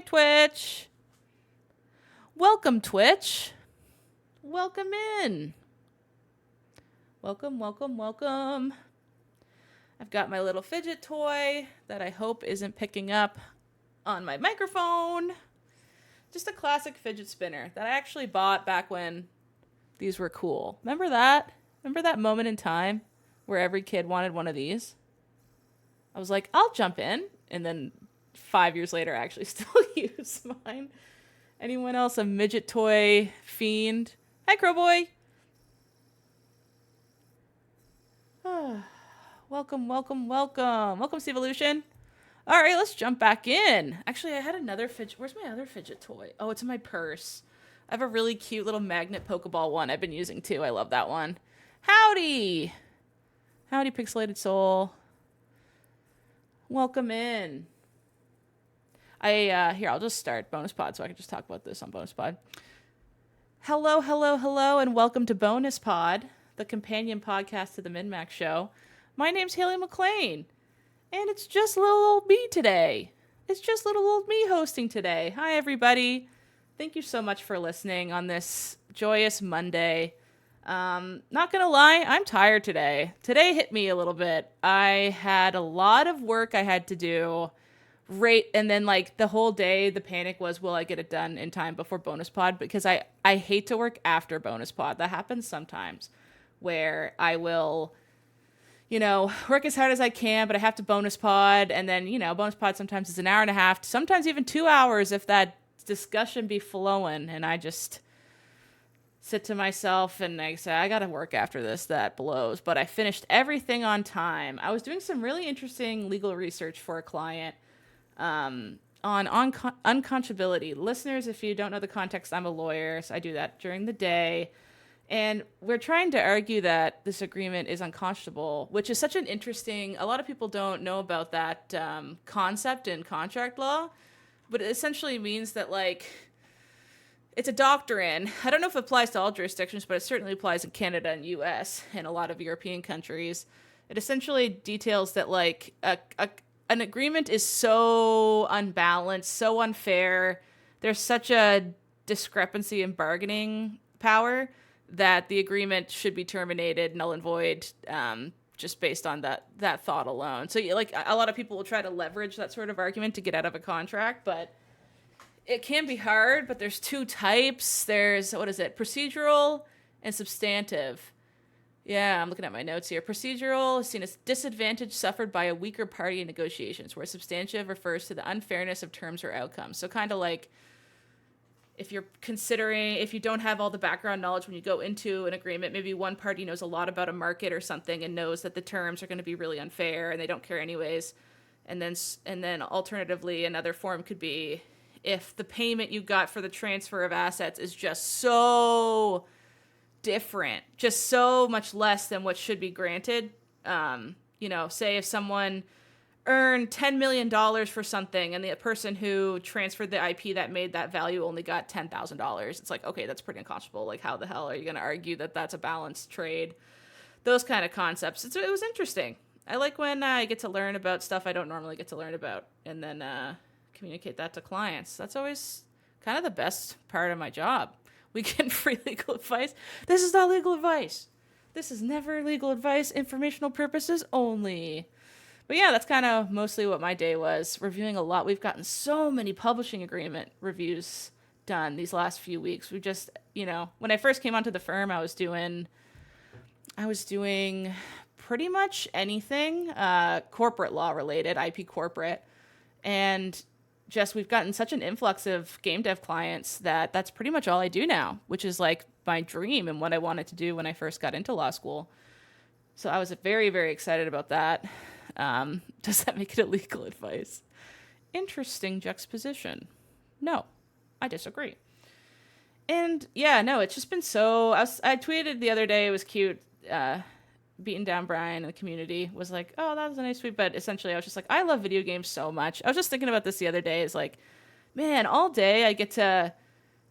Hi, Twitch. Welcome, Twitch. Welcome in. Welcome, welcome, welcome. I've got my little fidget toy that I hope isn't picking up on my microphone. Just a classic fidget spinner that I actually bought back when these were cool. Remember that? Remember that moment in time where every kid wanted one of these? I was like, I'll jump in. And then 5 years later, I actually still use mine. Anyone else a midget toy fiend? Hi, Crowboy. Welcome, welcome, welcome. Welcome, Stevolution. All right, let's jump back in. Actually, I had another fidget. Where's my other fidget toy? Oh, it's in my purse. I have a really cute little magnet Pokeball one I've been using too. I love that one. Howdy. Howdy, Pixelated Soul. Welcome in. Here, I'll just start Bonus Pod so I can just talk about this on Bonus Pod. Hello, hello, hello, and welcome to Bonus Pod, the companion podcast to the MinMax Show. My name's Haley McLean, and it's just little old me today. It's just little old me hosting today. Hi, everybody. Thank you so much for listening on this joyous Monday. Not gonna lie, I'm tired today. Today hit me a little bit. I had a lot of work I had to do. And then like the whole day, the panic was, will I get it done in time before Bonus Pod? Because I hate to work after Bonus Pod. That happens sometimes where I will, work as hard as I can, but I have to Bonus Pod. And then, Bonus Pod sometimes is an hour and a half, sometimes even 2 hours if that discussion be flowing. And I just sit to myself and I say, I got to work after this. That blows. But I finished everything on time. I was doing some really interesting legal research for a client on unconscionability. Listeners, if you don't know the context, I'm a lawyer, so I do that during the day. And we're trying to argue that this agreement is unconscionable, which is such an interesting, a lot of people don't know about that concept in contract law, but it essentially means that, like, it's a doctrine. I don't know if it applies to all jurisdictions, but it certainly applies in Canada and US and a lot of European countries. It essentially details that, like, an agreement is so unbalanced, so unfair. There's such a discrepancy in bargaining power that the agreement should be terminated, null and void, just based on that thought alone. So, like, a lot of people will try to leverage that sort of argument to get out of a contract, but it can be hard. But there's two types. There's, procedural and substantive. Yeah, I'm looking at my notes here. Procedural is seen as disadvantage suffered by a weaker party in negotiations, where substantive refers to the unfairness of terms or outcomes. So kind of like if you don't have all the background knowledge when you go into an agreement, maybe one party knows a lot about a market or something and knows that the terms are going to be really unfair and they don't care anyways. And then alternatively, another form could be if the payment you got for the transfer of assets is just so different, just so much less than what should be granted. Say if someone earned $10 million for something and the person who transferred the IP that made that value only got $10,000. It's like, okay, that's pretty unconscionable. Like, how the hell are you going to argue that that's a balanced trade? Those kind of concepts. It was interesting. I like when I get to learn about stuff I don't normally get to learn about and then communicate that to clients. That's always kind of the best part of my job. We get free legal advice. This is not legal advice. This is never legal advice, informational purposes only. But yeah, that's kind of mostly what my day was, reviewing a lot. We've gotten so many publishing agreement reviews done these last few weeks. We just, when I first came onto the firm, I was doing pretty much anything corporate law related, IP corporate. And we've gotten such an influx of game dev clients that's pretty much all I do now, which is like my dream and what I wanted to do when I first got into law school. So I was very, very excited about that. Does that make it illegal advice? Interesting juxtaposition. No, I disagree. And yeah, no, it's just been so, I tweeted the other day, it was cute, beating down Brian in the community was like, oh, that was a nice tweet. But essentially I was just like, I love video games so much. I was just thinking about this the other day. Is like, man, all day I get to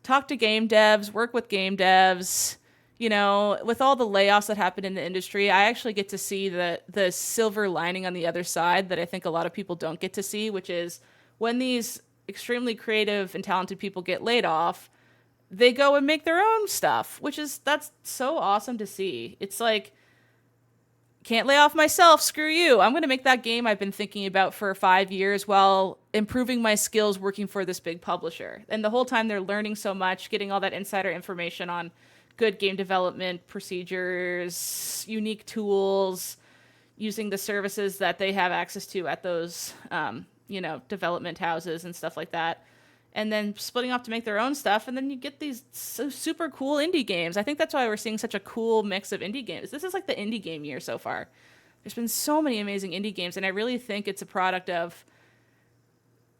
talk to game devs, work with game devs, with all the layoffs that happen in the industry, I actually get to see the silver lining on the other side that I think a lot of people don't get to see, which is when these extremely creative and talented people get laid off, they go and make their own stuff, that's so awesome to see. It's like, can't lay off myself, screw you. I'm going to make that game I've been thinking about for 5 years while improving my skills working for this big publisher. And the whole time they're learning so much, getting all that insider information on good game development procedures, unique tools, using the services that they have access to at those, development houses and stuff like that. And then splitting off to make their own stuff, and then you get these super cool indie games. I think that's why we're seeing such a cool mix of indie games. This is like the indie game year so far. There's been so many amazing indie games, and I really think it's a product of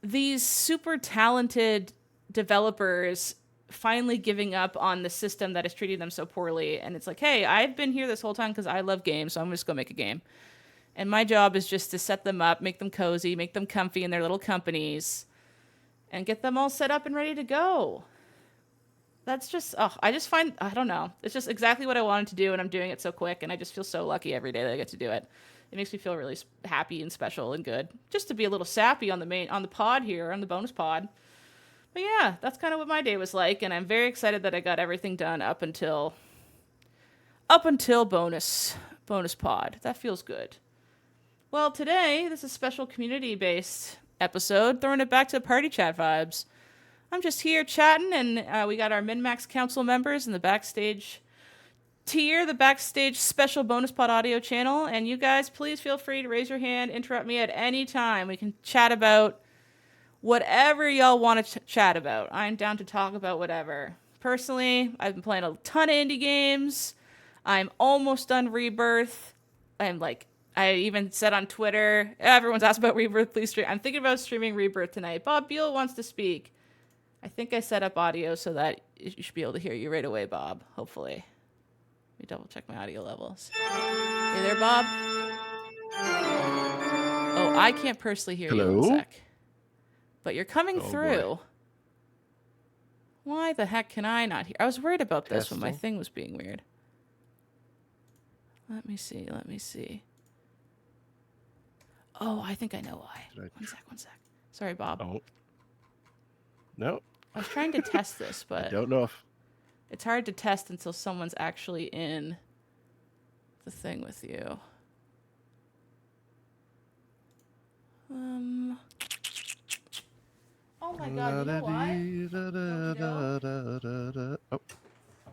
these super talented developers finally giving up on the system that is treating them so poorly. And it's like, hey, I've been here this whole time because I love games, so I'm just going to make a game. And my job is just to set them up, make them cozy, make them comfy in their little companies, and get them all set up and ready to go. That's just, I don't know. It's just exactly what I wanted to do, and I'm doing it so quick, and I just feel so lucky every day that I get to do it. It makes me feel really happy and special and good. Just to be a little sappy on the pod here, on the bonus pod. But yeah, that's kind of what my day was like, and I'm very excited that I got everything done up until bonus pod. That feels good. Well, today, this is a special community-based episode, throwing it back to party chat vibes. I'm just here chatting, and we got our MinMax Council members in the backstage tier, the backstage special bonus pod audio channel, and you guys, please feel free to raise your hand, interrupt me at any time. We can chat about whatever y'all want to chat about. I'm down to talk about whatever. Personally, I've been playing a ton of indie games. I'm almost done Rebirth. I even said on Twitter, everyone's asked about Rebirth, please stream. I'm thinking about streaming Rebirth tonight. Bob Beal wants to speak. I think I set up audio so that you should be able to hear you right away, Bob, hopefully. Let me double check my audio levels. Hey there, Bob? Oh, I can't personally hear you. One sec. But you're coming through. Boy. Why the heck can I not hear? I was worried about this when my thing was being weird. Let me see. Oh, I think I know why. One sec. Sorry, Bob. Oh. No. I was trying to test this, but... I don't know if... It's hard to test until someone's actually in the thing with you. Oh my god, you know what?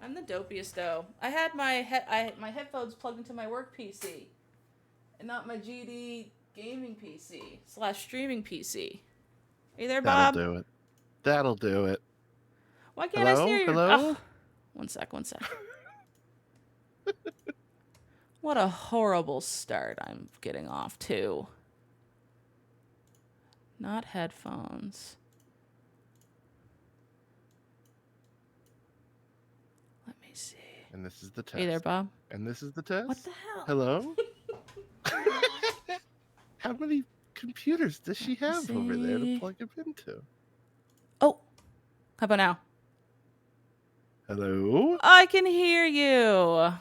I'm the dopiest, though. I had my headphones plugged into my work PC, and not my GD gaming PC / streaming PC. Are you there, Bob? That'll do it. Why can't I hear you? Hello? Oh, one sec. What a horrible start I'm getting off to. Not headphones. Let me see. And this is the test. Hey there, Bob. And this is the test. What the hell? Hello? How many computers does she have over there to plug him into? Oh, how about now? Hello? I can hear you.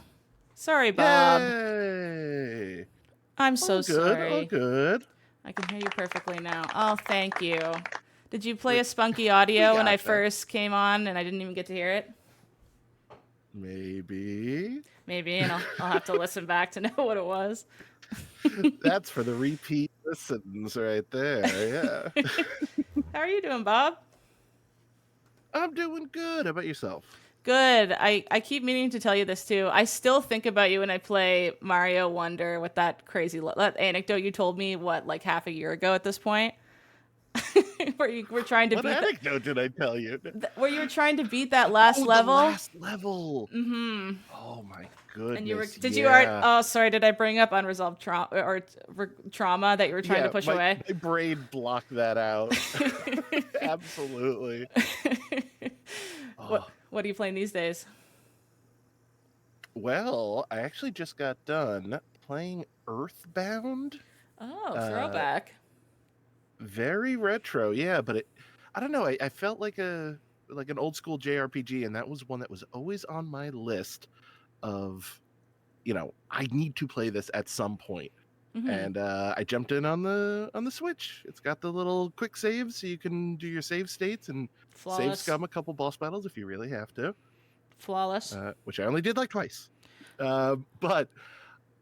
Sorry, Bob. Yay. I'm so sorry. All good. I can hear you perfectly now. Oh, thank you. Did you play a spunky audio when I first came on and I didn't even get to hear it? Maybe, and I'll have to listen back to know what it was. That's for the repeat listens right there, yeah. How are you doing, Bob? I'm doing good. How about yourself? Good. I keep meaning to tell you this, too. I still think about you when I play Mario Wonder with that crazy that anecdote you told me, like half a year ago at this point? Where you were trying to beat that anecdote did I tell you? Where you were trying to beat that last level? The last level. Mm-hmm. Oh my goodness. And you were oh, sorry, did I bring up unresolved trauma that you were trying to push away? My brain blocked that out. Absolutely. What are you playing these days? Well, I actually just got done playing EarthBound. Oh, throwback. Very retro, yeah, but I don't know, I felt like an old school JRPG, and that was one that was always on my list of, I need to play this at some point. Mm-hmm. and I jumped in on the Switch. It's got the little quick saves, so you can do your save states and save Flawless. scum a couple boss battles if you really have to. Flawless. Which I only did like twice. But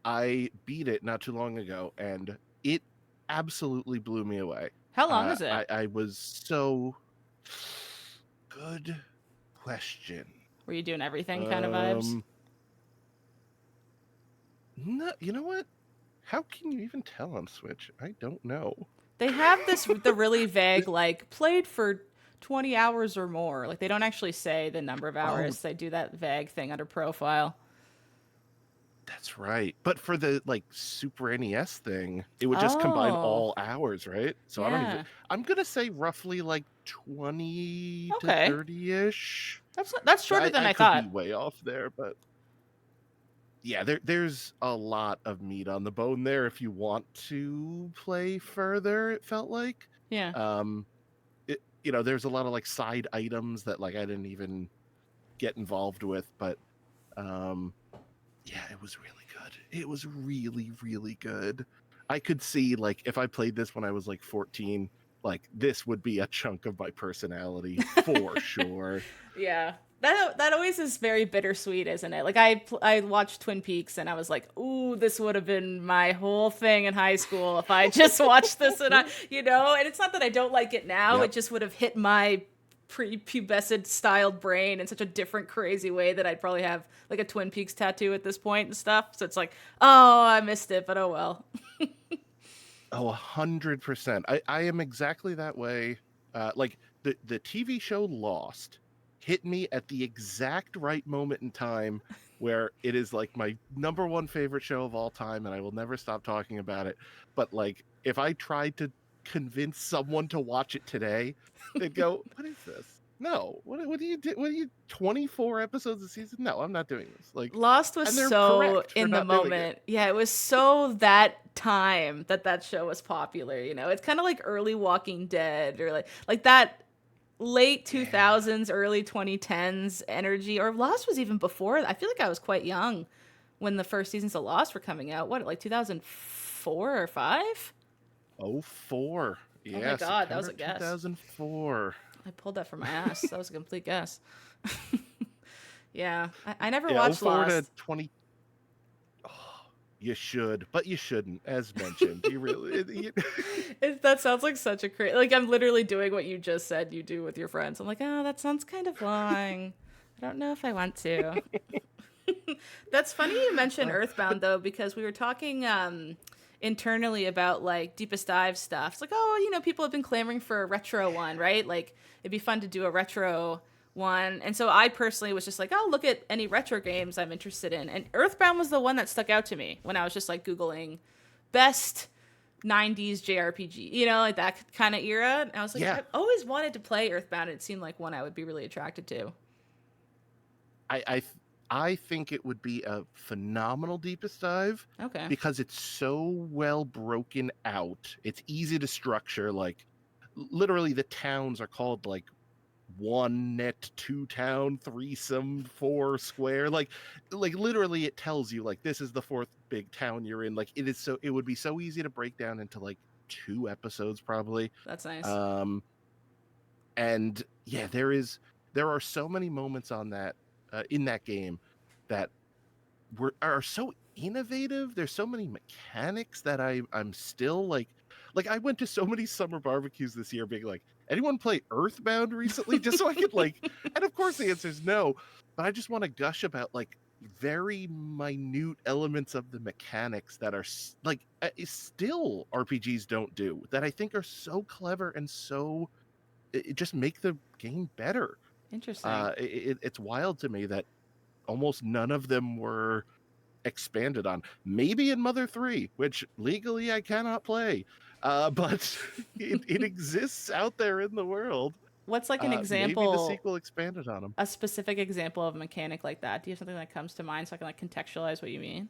I beat it not too long ago, and it absolutely blew me away. How long is it? I was so good question. Were you doing everything kind of vibes? Um, no, you know what? How can you even tell on Switch? I don't know. They have the really vague like played for 20 hours or more. Like they don't actually say the number of Oh, hours. They do that vague thing under profile. that's right. But for the like Super NES thing, it would just combine Oh, all hours, right? So I don't even. yeah. I'm gonna say roughly like 20 to Okay. 30-ish. That's shorter than I I could be thought. way off there, but yeah, there's a lot of meat on the bone there if you want to play further. It felt like, Yeah. um, there's a lot of like side items that like I didn't even get involved with, but um, yeah, it was really good. It was really, really good. I could see like if I played this when I was like 14, like this would be a chunk of my personality for sure. Yeah. That always is very bittersweet, isn't it? Like I watched Twin Peaks and I was like, "Ooh, this would have been my whole thing in high school if I just watched this." And and it's not that I don't like it now. Yep. It just would have hit my prepubescent styled brain in such a different crazy way that I'd probably have like a Twin Peaks tattoo at this point and stuff. So it's like, "Oh, I missed it, but oh well." Oh, 100%. I am exactly that way. Like the TV show Lost hit me at the exact right moment in time where it is like my number one favorite show of all time, and I will never stop talking about it. But like, if I tried to convince someone to watch it today, they'd go, "What is this? No, what do you do? What do you 24 episodes a season? No, I'm not doing this." Like, Lost was and they're so correct for in the not doing it. moment. Yeah, it was so that time that show was popular, It's kind of like early Walking Dead or like that late Yeah. 2000s, early 2010s energy, or Lost was even before. I feel like I was quite young when the first seasons of Lost were coming out. What, like 2004 or 5? Oh, 04. Oh my Yeah, god, that was September a guess. 2004. I pulled that from my ass. That was a complete guess. Yeah, I never Yeah, watched 04 to Lost. 20. Oh, you should, but you shouldn't, as mentioned. You really. That sounds like such a crazy. Like I'm literally doing what you just said you do with your friends. I'm like, oh, that sounds kind of long. I don't know if I want to. That's funny you mentioned uh, Earthbound though, because we were talking internally about like deepest dive stuff. It's like, oh, people have been clamoring for a retro one, right? Like it'd be fun to do a retro one. And so I personally was just like, I'll look at any retro games I'm interested in. And Earthbound was the one that stuck out to me when I was just like Googling best 90s JRPG, like that kind of era. And I was like, yeah, I've always wanted to play Earthbound. It seemed like one I would be really attracted to. I, I, th- I think it would be a phenomenal deepest dive Okay. because it's so well broken out. It's easy to structure. Like, literally, the towns are called like one net, two town, threesome, four square. Like literally it tells you like this is the fourth big town you're in. Like it would be so easy to break down into like 2 episodes probably. That's nice. um and yeah, there are so many moments on that in that game that are so innovative. There's so many mechanics that I'm still like I went to so many summer barbecues this year being like, anyone play Earthbound recently? Just so I could like, and of course the answer is no, but I just want to gush about like very minute elements of the mechanics that are still RPGs don't do that I think are so clever and so it just make the game better. Interesting. It's wild to me that almost none of them were expanded on. Maybe in Mother 3, which legally I cannot play. But it exists out there in the world. What's like an Maybe the example, sequel expanded on them. a specific example of a mechanic like that? Do you have something that comes to mind so I can like contextualize what you mean?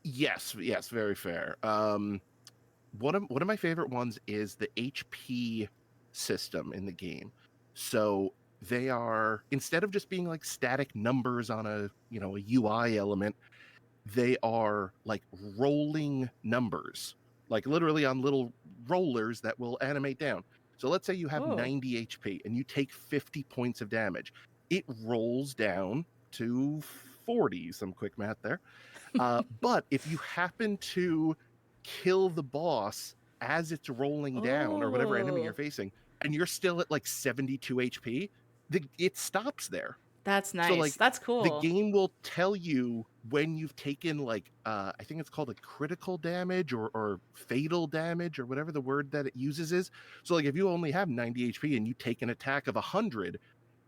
Yes, yes, very fair. One of my favorite ones is the HP system in the game. So they are, instead of just being like static numbers on a UI element, they are like rolling numbers, like literally on little rollers that will animate down. So let's say you have Ooh. 90 HP and you take 50 points of damage. It rolls down to 40, some quick math there. But if you happen to kill the boss as it's rolling down, or whatever enemy you're Oh, facing, and you're still at like 72 HP, it stops there. that's So nice. like That's the cool. game will tell you when you've taken like I think it's called a critical damage or fatal damage or whatever the word that it uses is. So like if you only have 90 HP and you take an attack of 100,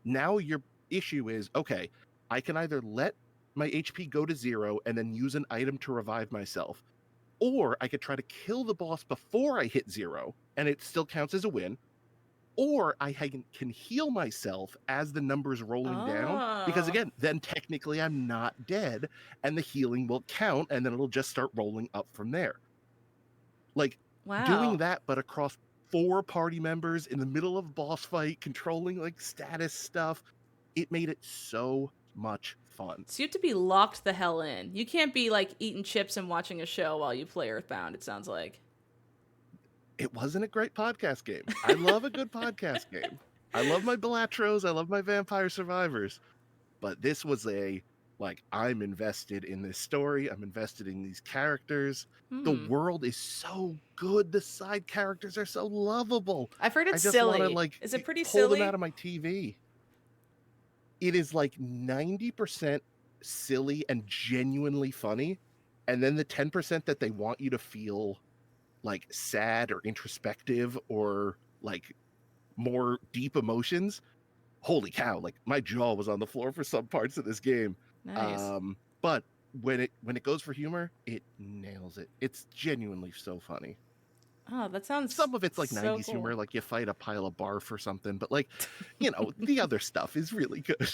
now your issue is, okay, I can either let my HP go to 0 and then use an item to revive myself, or I could try to kill the boss before I hit 0 and it still counts as a win, or I can heal myself as the number's rolling down, because Oh, again, then technically I'm not dead and the healing will count and then it'll just start rolling up from there. Like doing wow. that, but across 4 party members in the middle of a boss fight, controlling like status stuff, it made it so much fun. So you have to be locked the hell in. You can't be like eating chips and watching a show while you play Earthbound, it sounds like. It wasn't a great podcast game. I love a good podcast game. I love my Balatros, I love my Vampire Survivors, but this was like, I'm invested in this story, I'm invested in these characters. The Hmm. world is so good, the side characters are so lovable. I've heard I it's just want to silly. like Is it pretty pull them out silly? of my TV. It is like 90% silly and genuinely funny, and then the 10% that they want you to feel like sad or introspective or like more deep emotions. Holy cow, like my jaw was on the floor for some parts of this game. Nice. But when it goes for humor, it nails it. It's genuinely so funny. Oh, that sounds Some of it's like so 90s cool. humor, like you fight a pile of barf or something, but like, the other stuff is really good.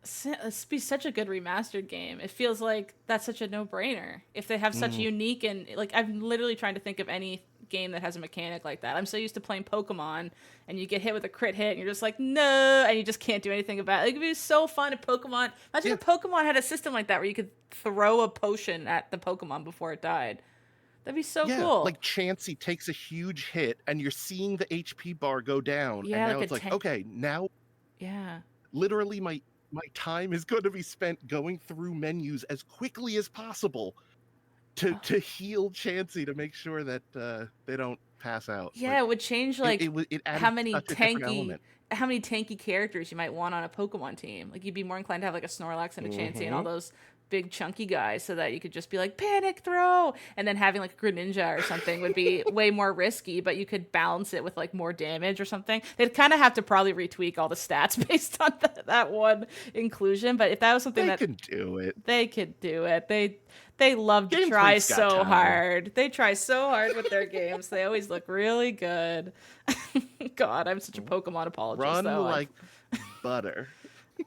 This be such a good remastered game. It feels like that's such a no-brainer. If they have such Mm, unique and like I'm literally trying to think of any game that has a mechanic like that. I'm so used to playing Pokemon and you get hit with a crit hit and you're just like, "No," and you just can't do anything about it. Like, it'd be so fun if Pokemon, imagine yeah, if Pokemon had a system like that where you could throw a potion at the Pokemon before it died. That'd be so yeah. cool. Like Chansey takes a huge hit and you're seeing the HP bar go down, and Yeah, now like a it's like, tank. okay, now Yeah. literally my time is going to be spent going through menus as quickly as possible to heal Chansey to make sure that they don't pass out. Yeah, Like it would change it like it how added many such a different tanky element. how many tanky characters you might want on a Pokemon team. Like you'd be more inclined to have like a Snorlax and a Chansey and all Hmm. those big chunky guys so that you could just be like panic throw and then having like a Greninja or something would be way more risky, but you could balance it with like more damage or something. They'd kind of have to probably retweak all the stats based on that one inclusion, but if that was something They that can do it. they could do it. They love to Game try Freak's got so time. hard. They try so hard with their games. They always look really good. God, I'm such a Pokemon apologist Run though. like butter.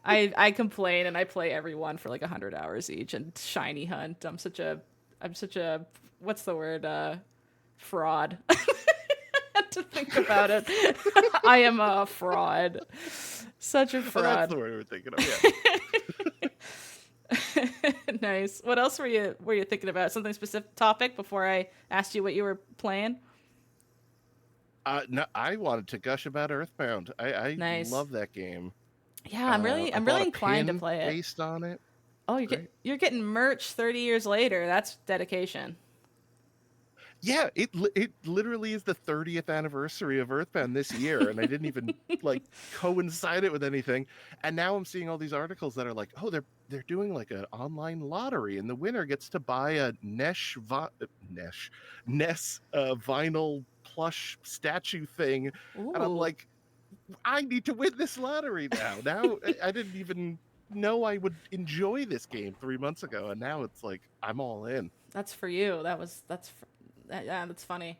I complain and I play every one for like 100 hours each and shiny hunt. I'm such a what's the word fraud. To think about it. I am a fraud. Such a Oh, that's fraud. the word we were thinking of. Yeah. Nice. What else were you thinking about? Something specific topic before I asked you what you were playing? No, I wanted to gush about Earthbound. I Nice. love that game. Yeah, I'm really I I'm bought really a inclined to pin play it. based on it. Oh, Great. you're getting merch 30 years later. That's dedication. Yeah, it literally is the 30th anniversary of Earthbound this year, and I didn't even like coincide it with anything. And now I'm seeing all these articles that are like, oh, they're doing like an online lottery, and the winner gets to buy a Ness vinyl plush statue thing. And I'm Ooh, like, I need to win this lottery now. Now I didn't even know I would enjoy this game 3 months ago, and now it's like I'm all in. that's for you. Yeah, that's funny.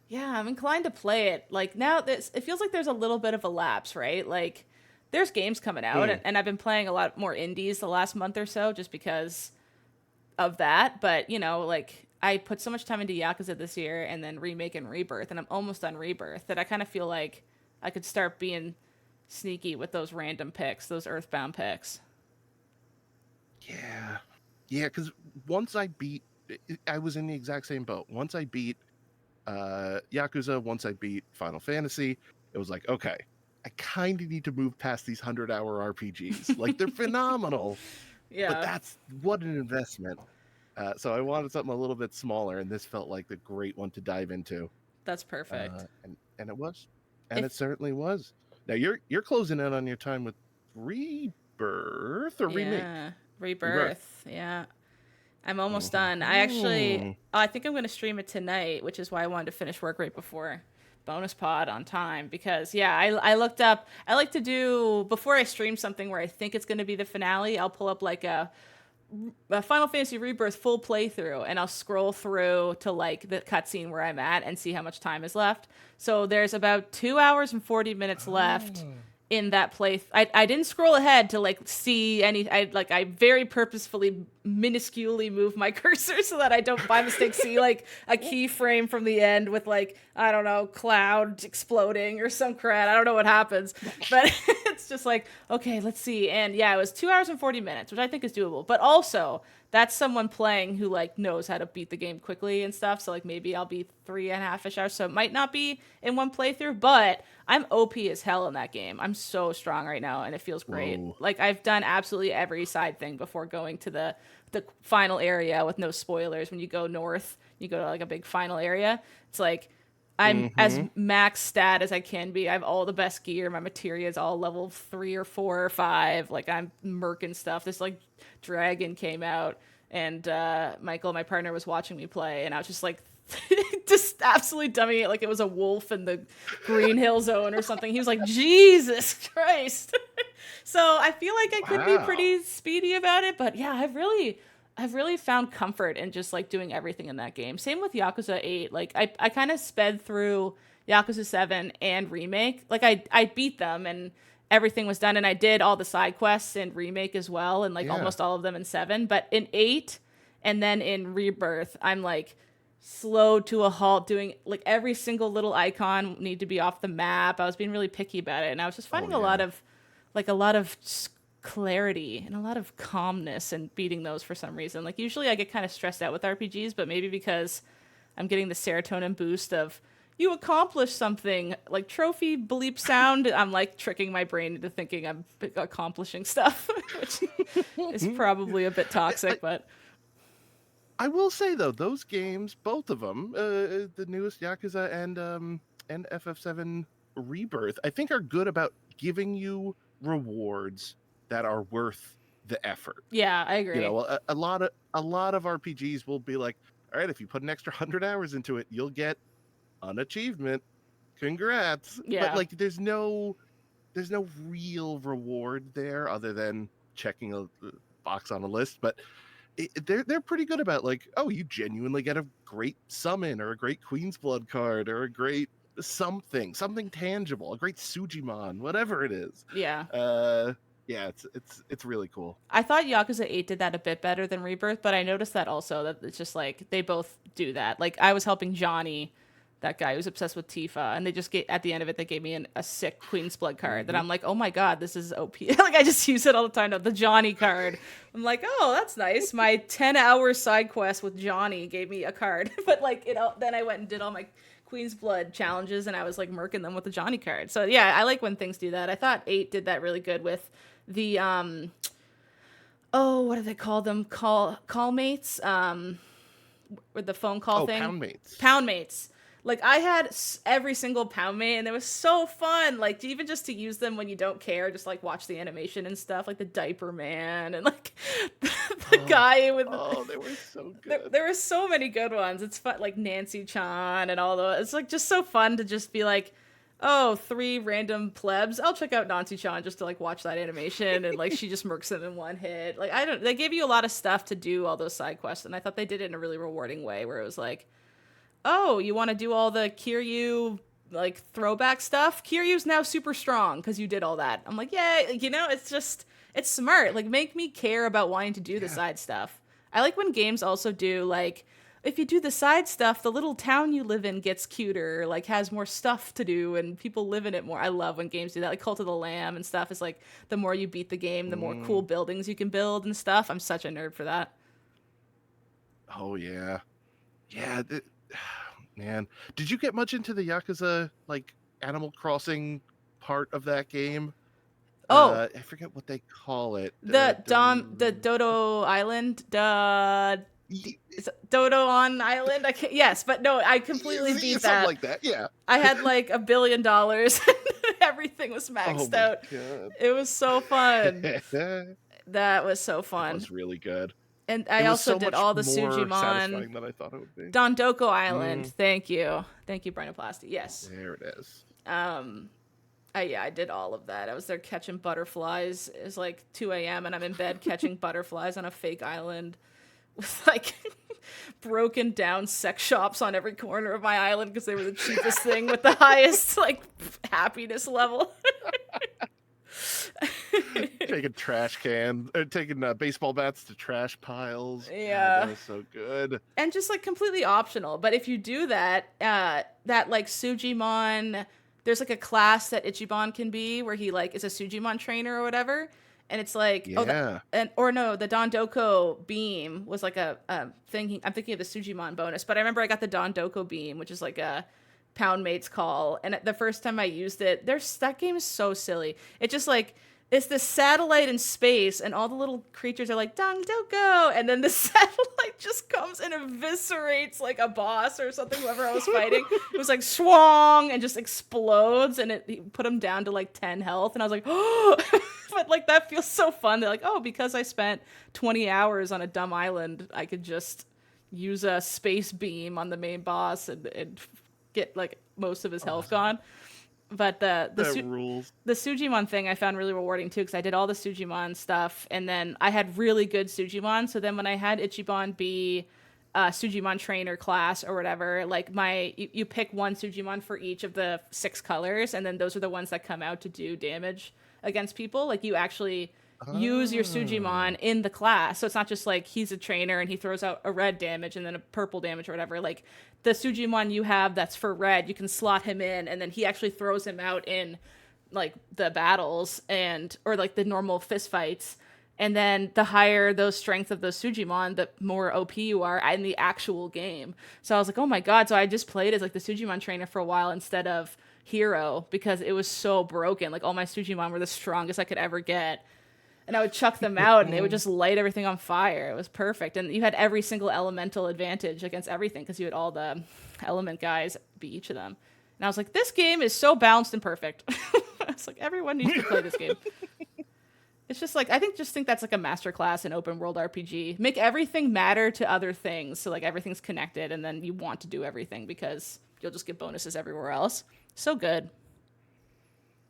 Yeah, I'm inclined to play it. Like now, it feels like there's a little bit of a lapse, right? Like there's games coming out, Mm. and I've been playing a lot more indies the last month or so, just because of that. But like I put so much time into Yakuza this year, and then Remake and Rebirth, and I'm almost on Rebirth. That I kind of feel like I could start being sneaky with those random picks, those Earthbound picks. Yeah. Yeah, because once I beat, I was in the exact same boat. Once I beat Yakuza, once I beat Final Fantasy, it was like, okay, I kind of need to move past these 100-hour RPGs. Like, they're phenomenal, but Yeah, that's what an investment. So I wanted something a little bit smaller, and this felt like the great one to dive into. that's perfect. And it was, and If it certainly was. Now you're closing in on your time with Rebirth or Remake? Yeah, Rebirth. Rebirth. Yeah. I'm almost done. Hmm. I think I'm going to stream it tonight, which is why I wanted to finish work right before bonus pod on time because yeah, I looked up. I like to do before I stream something where I think it's going to be the finale. I'll pull up like a Final Fantasy Rebirth full playthrough and I'll scroll through to like the cutscene where I'm at and see how much time is left. So there's about 2 hours and 40 minutes left Oh. in that play. I didn't scroll ahead to like see any. I very purposefully minusculely move my cursor so that I don't by mistake see like a keyframe from the end with like I don't know cloud exploding or some crap. I don't know what happens, but it's just like okay, let's see. And yeah, it was 2 hours and 40 minutes, which I think is doable. But also that's someone playing who like knows how to beat the game quickly and stuff. So like maybe I'll be 3.5 hours. So it might not be in one playthrough, but I'm OP as hell in that game. I'm so strong right now, and it feels great. Whoa. Like I've done absolutely every side thing before going to the final area with no spoilers. When you go north, you go to like a big final area. It's like I'm as Mm-hmm. max stat as I can be. I have all the best gear. My materia is all level 3 or 4 or 5. Like I'm merking stuff. This like dragon came out, and Michael, my partner, was watching me play, and I was just like, just absolutely dumbing it like it was a wolf in the Green Hill Zone or something. He was like, Jesus Christ. So I feel like I could be Wow. pretty speedy about it, but yeah, I've really found comfort in just like doing everything in that game. Same with Yakuza 8. Like I kind of sped through Yakuza 7 and Remake. Like I beat them and everything was done and I did all the side quests in Remake as well and like Yeah. almost all of them in 7, but in 8 and then in Rebirth, I'm like slowed to a halt doing like every single little icon need to be off the map. I was being really picky about it and I was just Oh finding yeah. a lot of clarity and a lot of calmness and beating those for some reason. Like usually I get kind of stressed out with RPGs, but maybe because I'm getting the serotonin boost of you accomplished something like trophy bleep sound. I'm like tricking my brain into thinking I'm accomplishing stuff, which is probably a bit I, toxic, but I will say though, those games, both of them, the newest Yakuza and FF7 Rebirth, I think are good about giving you rewards that are worth the effort. yeah, I You agree. know, a lot of RPGs will be like, all right, if you put an extra 100 hours into it, you'll get an achievement. Congrats. But Yeah. like there's no real reward there other than checking a box on a list. But they're pretty good about like, oh, you genuinely get a great summon or a great Queen's Blood card or a great something tangible, a great Sujimon, whatever it is. Yeah. Uh, yeah, it's really cool. I thought Yakuza 8 did that a bit better than Rebirth, but I noticed that also that it's just like they both do that. Like I was helping Johnny, that guy who's obsessed with Tifa, and they just get at the end of it they gave me a sick Queen's Blood card that Hmm. I'm like, oh my god, this is OP. Like I just use it all the time now. The Johnny card. I'm like, oh, that's nice. My 10-hour side quest with Johnny gave me a card, but like then I went and did all my Queen's Blood challenges and I was like murking them with the Johnny card. So yeah, I like when things do that. I thought 8 did that really good with the oh, what do they call them? Call mates, with the phone call Oh, thing. Pound Mates. Pound mates. Like I had every single pound mate, and it was so fun. Like even just to use them when you don't care, just like watch the animation and stuff, like the diaper man and like the Oh, guy with oh, they were so there, good. there were so many good ones. It's fun, like Nancy Chan and all those. It's like just so fun to just be like, oh, 3 random plebs. I'll check out Nancy Chan just to like watch that animation and like she just murks them in one hit. Like I don't. They gave you a lot of stuff to do all those side quests, and I thought they did it in a really rewarding way, where it was like, oh, you want to do all the Kiryu like throwback stuff? Kiryu's now super strong because you did all that. I'm like, yeah, it's just it's smart. Like make me care about wanting to do the Yeah. side stuff. I like when games also do like if you do the side stuff, the little town you live in gets cuter, like has more stuff to do and people live in it more. I love when games do that. Like Cult of the Lamb and stuff is like the more you beat the game, the more cool Mm. buildings you can build and stuff. I'm such a nerd for that. Oh yeah, yeah. Man, did you get much into the Yakuza like Animal Crossing part of that game? Oh, I forget what they call it. the Dodo Island, is it Dodo on Island. I can't, yes, but no, I completely beat something that. like that. Yeah. I had like $1 billion. Everything was Oh maxed my out. god. It was so fun. It That was so fun. was really good. And It I was also so did much all the more Sujimon, satisfying than I thought it would be. Dondoko Island. Mm, Thank you. Thank you, Brinoplasty. Yes. there it is. Um, I did all of that. I was there catching butterflies. It's like 2 a.m. and I'm in bed catching butterflies on a fake island with like broken down sex shops on every corner of my island because they were the cheapest thing with the highest like happiness level. Taking trash cans, taking baseball bats to trash piles. God, Yeah. that was so good. And just like completely optional. But if you do that, that like Sujimon, there's like a class that Ichiban can be where he like is a Sujimon trainer or whatever. And it's like, Yeah. the Dondoko beam was like a thing. I'm thinking of the Sujimon bonus, but I remember I got the Dondoko beam, which is like a pound mate's call. And the first time I used it, that game is so silly. It just like, it's this satellite in space, and all the little creatures are like, Dondoko! And then the satellite just comes and eviscerates like a boss or something, whoever I was fighting. It was like, swong! And just explodes, and it put him down to like 10 health. And I was like, oh! But like, that feels so fun. They're like, oh, because I spent 20 hours on a dumb island, I could just use a space beam on the main boss and get like most of his health gone. But Rules. the Sujimon thing I found really rewarding too, because I did all the Sujimon stuff, and then I had really good Sujimon. So then when I had Ichiban be a Sujimon trainer class or whatever, like you pick one Sujimon for each of the 6 colors, and then those are the ones that come out to do damage against people. Like you actually use your Sujimon in the class. So it's not just like he's a trainer and he throws out a red damage and then a purple damage or whatever. Like the Sujimon you have that's for red, you can slot him in, and then he actually throws him out in like the battles or like the normal fist fights. And then the higher those strength of those Sujimon, the more OP you are in the actual game. So I was like, oh my god. So I just played as like the Sujimon trainer for a while instead of hero because it was so broken. Like all my Sujimon were the strongest I could ever get. And I would chuck them out and they would just light everything on fire. It was perfect. And you had every single elemental advantage against everything because you had all the element guys be each of them. And I was like, this game is so balanced and perfect. I was like, everyone needs to play this game. It's just like, I think that's like a masterclass in open world RPG. Make everything matter to other things. So like everything's connected and then you want to do everything because you'll just get bonuses everywhere else. So good.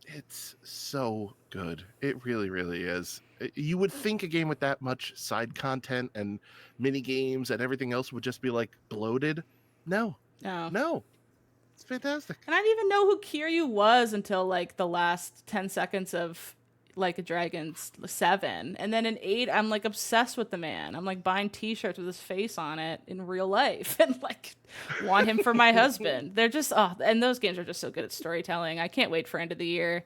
It's so good. It really, really is. You would think a game with that much side content and mini games and everything else would just be like bloated. No. It's fantastic. And I didn't even know who Kiryu was until like the last 10 seconds of Like a Dragon's 7. And then in 8, I'm like obsessed with the man. I'm like buying t-shirts with his face on it in real life and like want him for my husband. They're just, and those games are just so good at storytelling. I can't wait for end of the year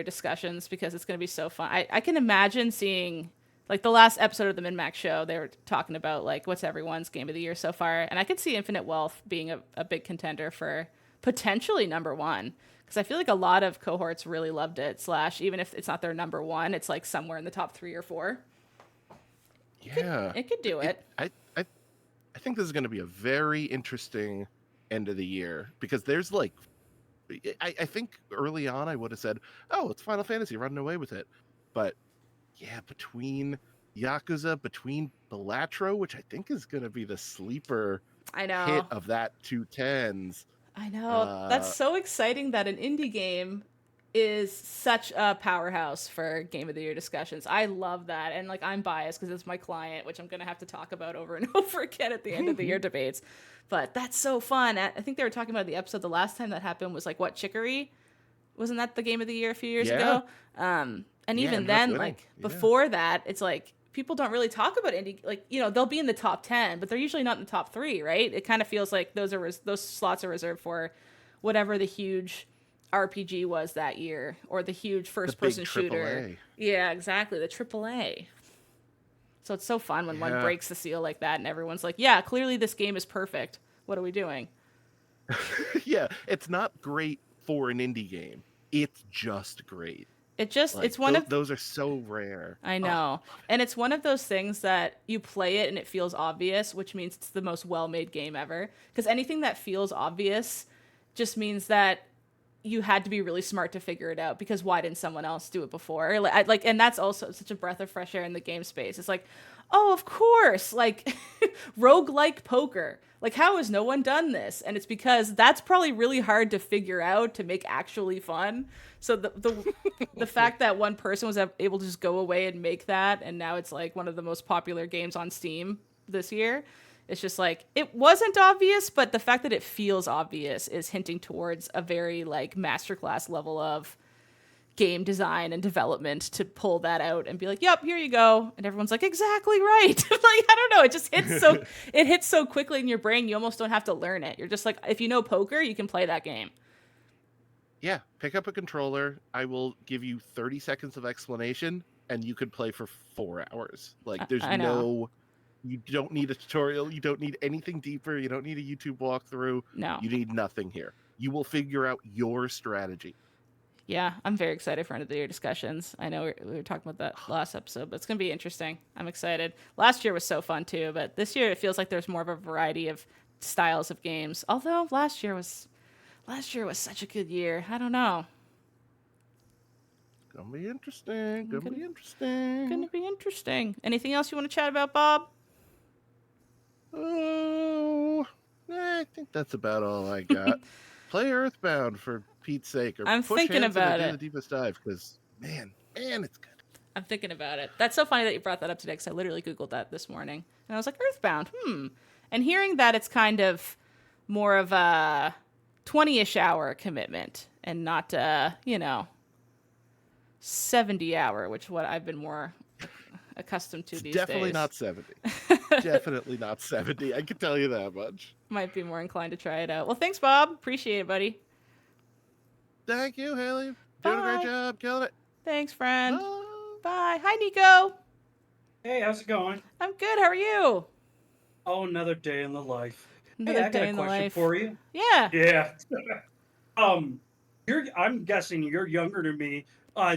discussions because it's going to be so fun. I can imagine seeing like the last episode of the MinMax show, they were talking about like what's everyone's game of the year so far. And I could see Infinite Wealth being a big contender for potentially number 1. Because I feel like a lot of cohorts really loved it. / even if it's not their number 1, it's like somewhere in the top 3 or 4. Yeah, it could do it. I think this is going to be a very interesting end of the year because there's like, I think early on I would have said, oh, it's Final Fantasy running away with it, but yeah, between Yakuza, between Balatro, which I think is going to be the sleeper hit of that 210s. I know. That's so exciting that an indie game is such a powerhouse for Game of the Year discussions. I love that. And like I'm biased because it's my client, which I'm going to have to talk about over and over again at the end of the year debates. But that's so fun. I think they were talking about the episode the last time that happened was like what, Chicory? Wasn't that the Game of the Year a few years ago? And even then, like before that, it's like people don't really talk about indie. Like, you know, they'll be in the top 10, but they're usually not in the top 3, right? It kind of feels like those slots are reserved for whatever the huge RPG was that year or the huge first-person shooter. AAA. Yeah, exactly. The AAA. So it's so fun when one Yeah. breaks the seal like that and everyone's like, yeah, clearly this game is perfect. What are we doing? Yeah, it's not great for an indie game. It's just great. Like It's one of, those are so rare. I Oh, know. And it's one of those things that you play it and it feels obvious, which means it's the most well-made game ever. Because anything that feels obvious just means that you had to be really smart to figure it out, because why didn't someone else do it before? And that's also such a breath of fresh air in the game space. It's like, oh, of course, like roguelike poker. Like, how has no one done this? And it's because that's probably really hard to figure out to make actually fun. So the fact that one person was able to just go away and make that, and now it's like one of the most popular games on Steam this year, it's just like, it wasn't obvious, but the fact that it feels obvious is hinting towards a very like masterclass level of game design and development to pull that out and be like, yep, here you go. And everyone's like, exactly right. Like, I don't know. It just hits so quickly in your brain. You almost don't have to learn it. You're just like, if you know poker, you can play that game. yeah, pick up a controller. I will give you 30 seconds of explanation and you could play for 4 hours. Like there's I know. you don't need a tutorial, you don't need anything deeper, you don't need a YouTube walkthrough. No. You need nothing here. You will figure out your strategy. Yeah, I'm very excited for end of the year discussions. I know we were talking about that last episode, but it's going to be interesting. I'm excited. Last year was so fun too, but this year it feels like there's more of a variety of styles of games. Although last year was such a good year. I don't know. Gonna be interesting. Gonna be Going interesting. to be interesting. Anything else you want to chat about, Bob? Oh, I think that's about all I got. Play Earthbound for Pete's sake, or I'm push thinking hands and about do it. the deepest dive, because man, it's good. I'm thinking about it. That's so funny that you brought that up today, because I literally Googled that this morning. And I was like, Earthbound, And hearing that it's kind of more of a 20-ish hour commitment and not, 70 hour, which is what I've been more accustomed to It's these definitely days. not 70. Definitely not 70. I can tell you that much. Might be more inclined to try it out. Well, thanks, Bob. Appreciate it, buddy. Thank you, Haley. Doing a Bye. great job. Killing it. Thanks, friend. Bye. Bye. Hi, Nico. Hey, how's it going? I'm good. How are you? Oh, another day in the life. Another Hey, I got day a in the question life. for you. Yeah. Yeah. I'm guessing you're younger than me.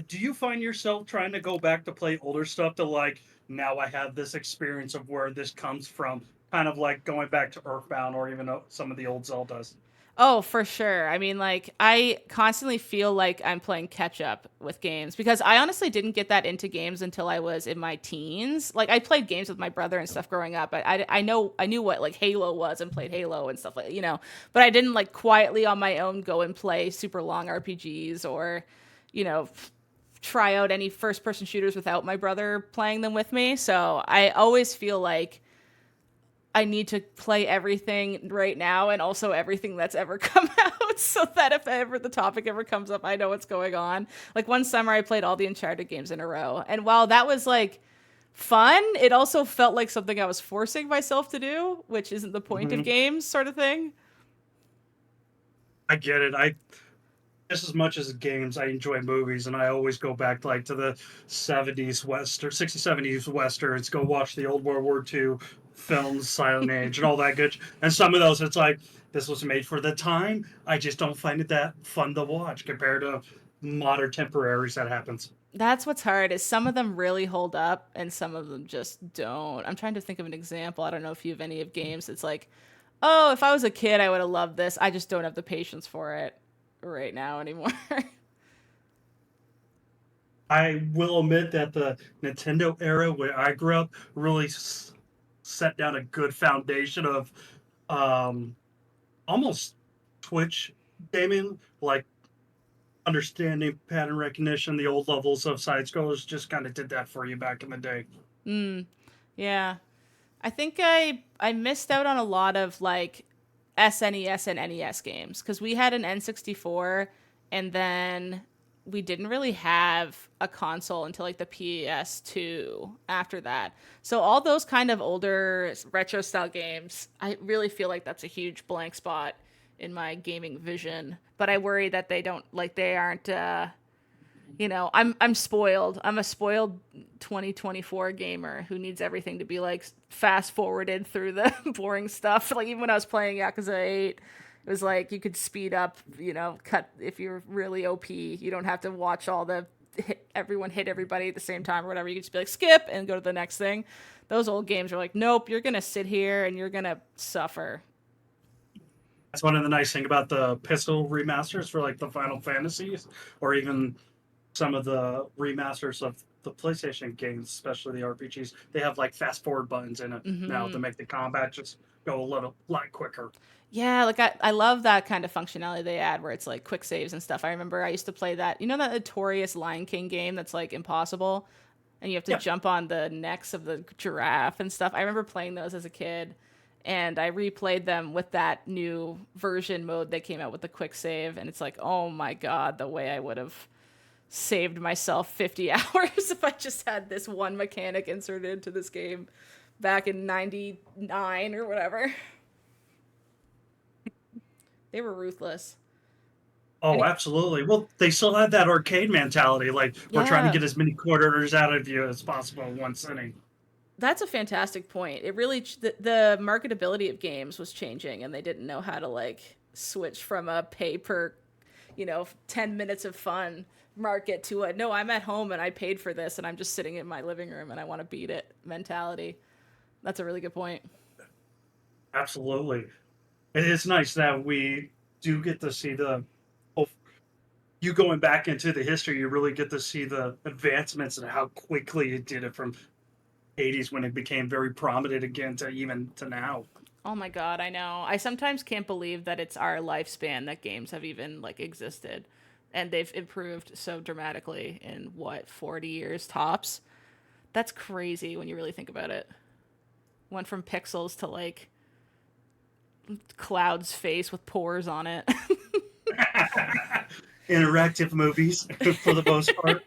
Do you find yourself trying to go back to play older stuff to like, now I have this experience of where this comes from? Kind of like going back to Earthbound or even some of the old Zeldas. Oh, for sure. I mean, like, I constantly feel like I'm playing catch up with games, because I honestly didn't get that into games until I was in my teens. Like, I played games with my brother and stuff growing up. I knew what like Halo was and played Halo and stuff like, but I didn't like quietly on my own go and play super long RPGs or, try out any first person shooters without my brother playing them with me. So I always feel like I need to play everything right now, and also everything that's ever come out, so that if ever the topic ever comes up, I know what's going on. Like one summer I played all the Uncharted games in a row. And while that was like fun, it also felt like something I was forcing myself to do, which isn't the point of games, sort of thing. I get it. Just as much as games, I enjoy movies, and I always go back like to the 70s Western, 60s, 70s Westerns, go watch the old World War II films, Silent Age, and all that good. And some of those, it's like, this was made for the time. I just don't find it that fun to watch compared to modern temporaries that happens. That's what's hard, is some of them really hold up and some of them just don't. I'm trying to think of an example. I don't know if you have any of games. It's like, oh, if I was a kid, I would have loved this. I just don't have the patience for it right now anymore. I will admit that the Nintendo era where I grew up really set down a good foundation of almost Twitch gaming, like understanding pattern recognition. The old levels of side scrollers just kind of did that for you back in the day. Yeah. I think I missed out on a lot of like SNES and NES games, because we had an N64 and then we didn't really have a console until like the PS2 after that. So all those kind of older retro style games, I really feel like that's a huge blank spot in my gaming vision. But I worry that they aren't You know, I'm spoiled. I'm a spoiled 2024 gamer who needs everything to be like fast forwarded through the boring stuff. Like even when I was playing Yakuza 8, it was like you could speed up, you know, cut if you're really OP. You don't have to watch all the everyone hit everybody at the same time or whatever. You can just be like skip and go to the next thing. Those old games are like, nope, you're gonna sit here and you're gonna suffer. That's one of the nice thing about the pistol remasters for like the Final Fantasies, or even some of the remasters of the PlayStation games, especially the RPGs. They have like fast forward buttons in it now to make the combat just go a lot quicker. Yeah, like I love that kind of functionality they add where it's like quick saves and stuff. I remember I used to play that, you know, that notorious Lion King game that's like impossible and you have to jump on the necks of the giraffe and stuff. I remember playing those as a kid and I replayed them with that new version mode they came out with the quick save. And it's like, oh my God, the way I would have saved myself 50 hours if I just had this one mechanic inserted into this game back in 99 or whatever. They were ruthless. Oh, absolutely. Well, they still had that arcade mentality. Like, we're trying to get as many quarters out of you as possible in one sitting. That's a fantastic point. It really, the marketability of games was changing, and they didn't know how to, like, switch from a pay per, 10 minutes of fun market to a, no, I'm at home and I paid for this and I'm just sitting in my living room and I want to beat it mentality. That's a really good point. Absolutely. It's nice that we do get to see you going back into the history, you really get to see the advancements and how quickly it did it from 80s when it became very prominent again to even to now. Oh my God, I know. I sometimes can't believe that it's our lifespan that games have even like existed. And they've improved so dramatically in 40 years tops. That's crazy when you really think about it. Went from pixels to like Cloud's face with pores on it. Interactive movies for the most part.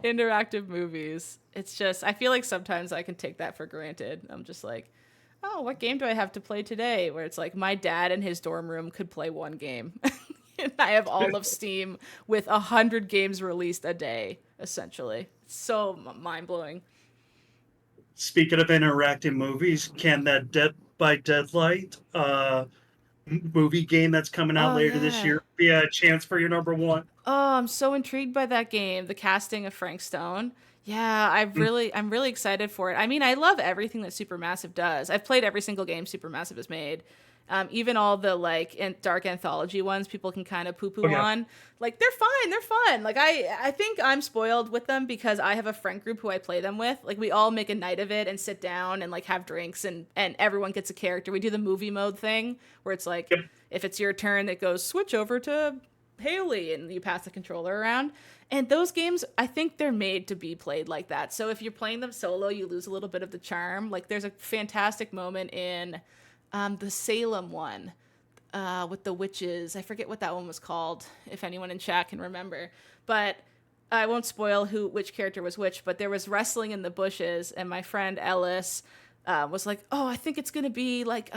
Interactive movies. It's just, I feel like sometimes I can take that for granted. I'm just like, oh, what game do I have to play today? Where it's like my dad in his dorm room could play one game. And I have all of Steam with 100 games released a day, essentially. It's so mind-blowing. Speaking of interactive movies, can that Dead by Deadlight movie game that's coming out later this year be a chance for your number one? Oh, I'm so intrigued by that game. The casting of Frank Stone. Yeah, I'm really excited for it. I mean, I love everything that Supermassive does. I've played every single game Supermassive has made. Even all the like dark anthology ones people can kind of poo-poo on. Like they're fine, they're fun. Like I think I'm spoiled with them because I have a friend group who I play them with. Like we all make a night of it and sit down and like have drinks and everyone gets a character. We do the movie mode thing where it's like if it's your turn it goes switch over to Haley and you pass the controller around. And those games, I think they're made to be played like that. So if you're playing them solo, you lose a little bit of the charm. Like there's a fantastic moment in the Salem one with the witches. I forget what that one was called, if anyone in chat can remember. But I won't spoil which character was which, but there was wrestling in the bushes, and my friend Ellis was like, oh, I think it's going to be like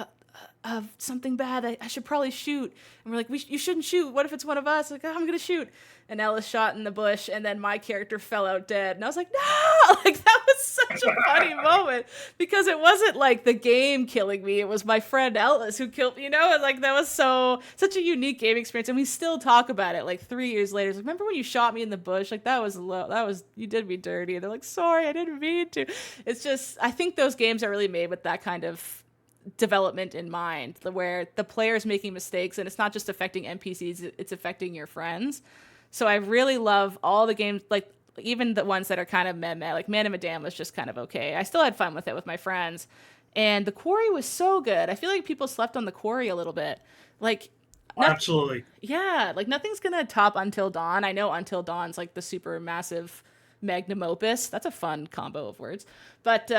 something bad. I should probably shoot. And we're like, you shouldn't shoot. What if it's one of us? Like, oh, I'm going to shoot. And Ellis shot in the bush, and then my character fell out dead. And I was like, no! Like, that was such a funny moment. Because it wasn't, like, the game killing me. It was my friend Ellis who killed me, And, like, that was such a unique game experience. And we still talk about it, like, 3 years later. It's like, remember when you shot me in the bush? Like, you did me dirty. And they're like, sorry, I didn't mean to. It's just, I think those games are really made with that kind of development in mind, where the player's making mistakes, and it's not just affecting NPCs, it's affecting your friends. So I really love all the games, like even the ones that are kind of meh, like Man and Madame was just kind of okay. I still had fun with it with my friends. And The Quarry was so good. I feel like people slept on The Quarry a little bit. Like, absolutely. Yeah, like nothing's going to top Until Dawn. I know Until Dawn's like the super massive magnum opus. That's a fun combo of words. But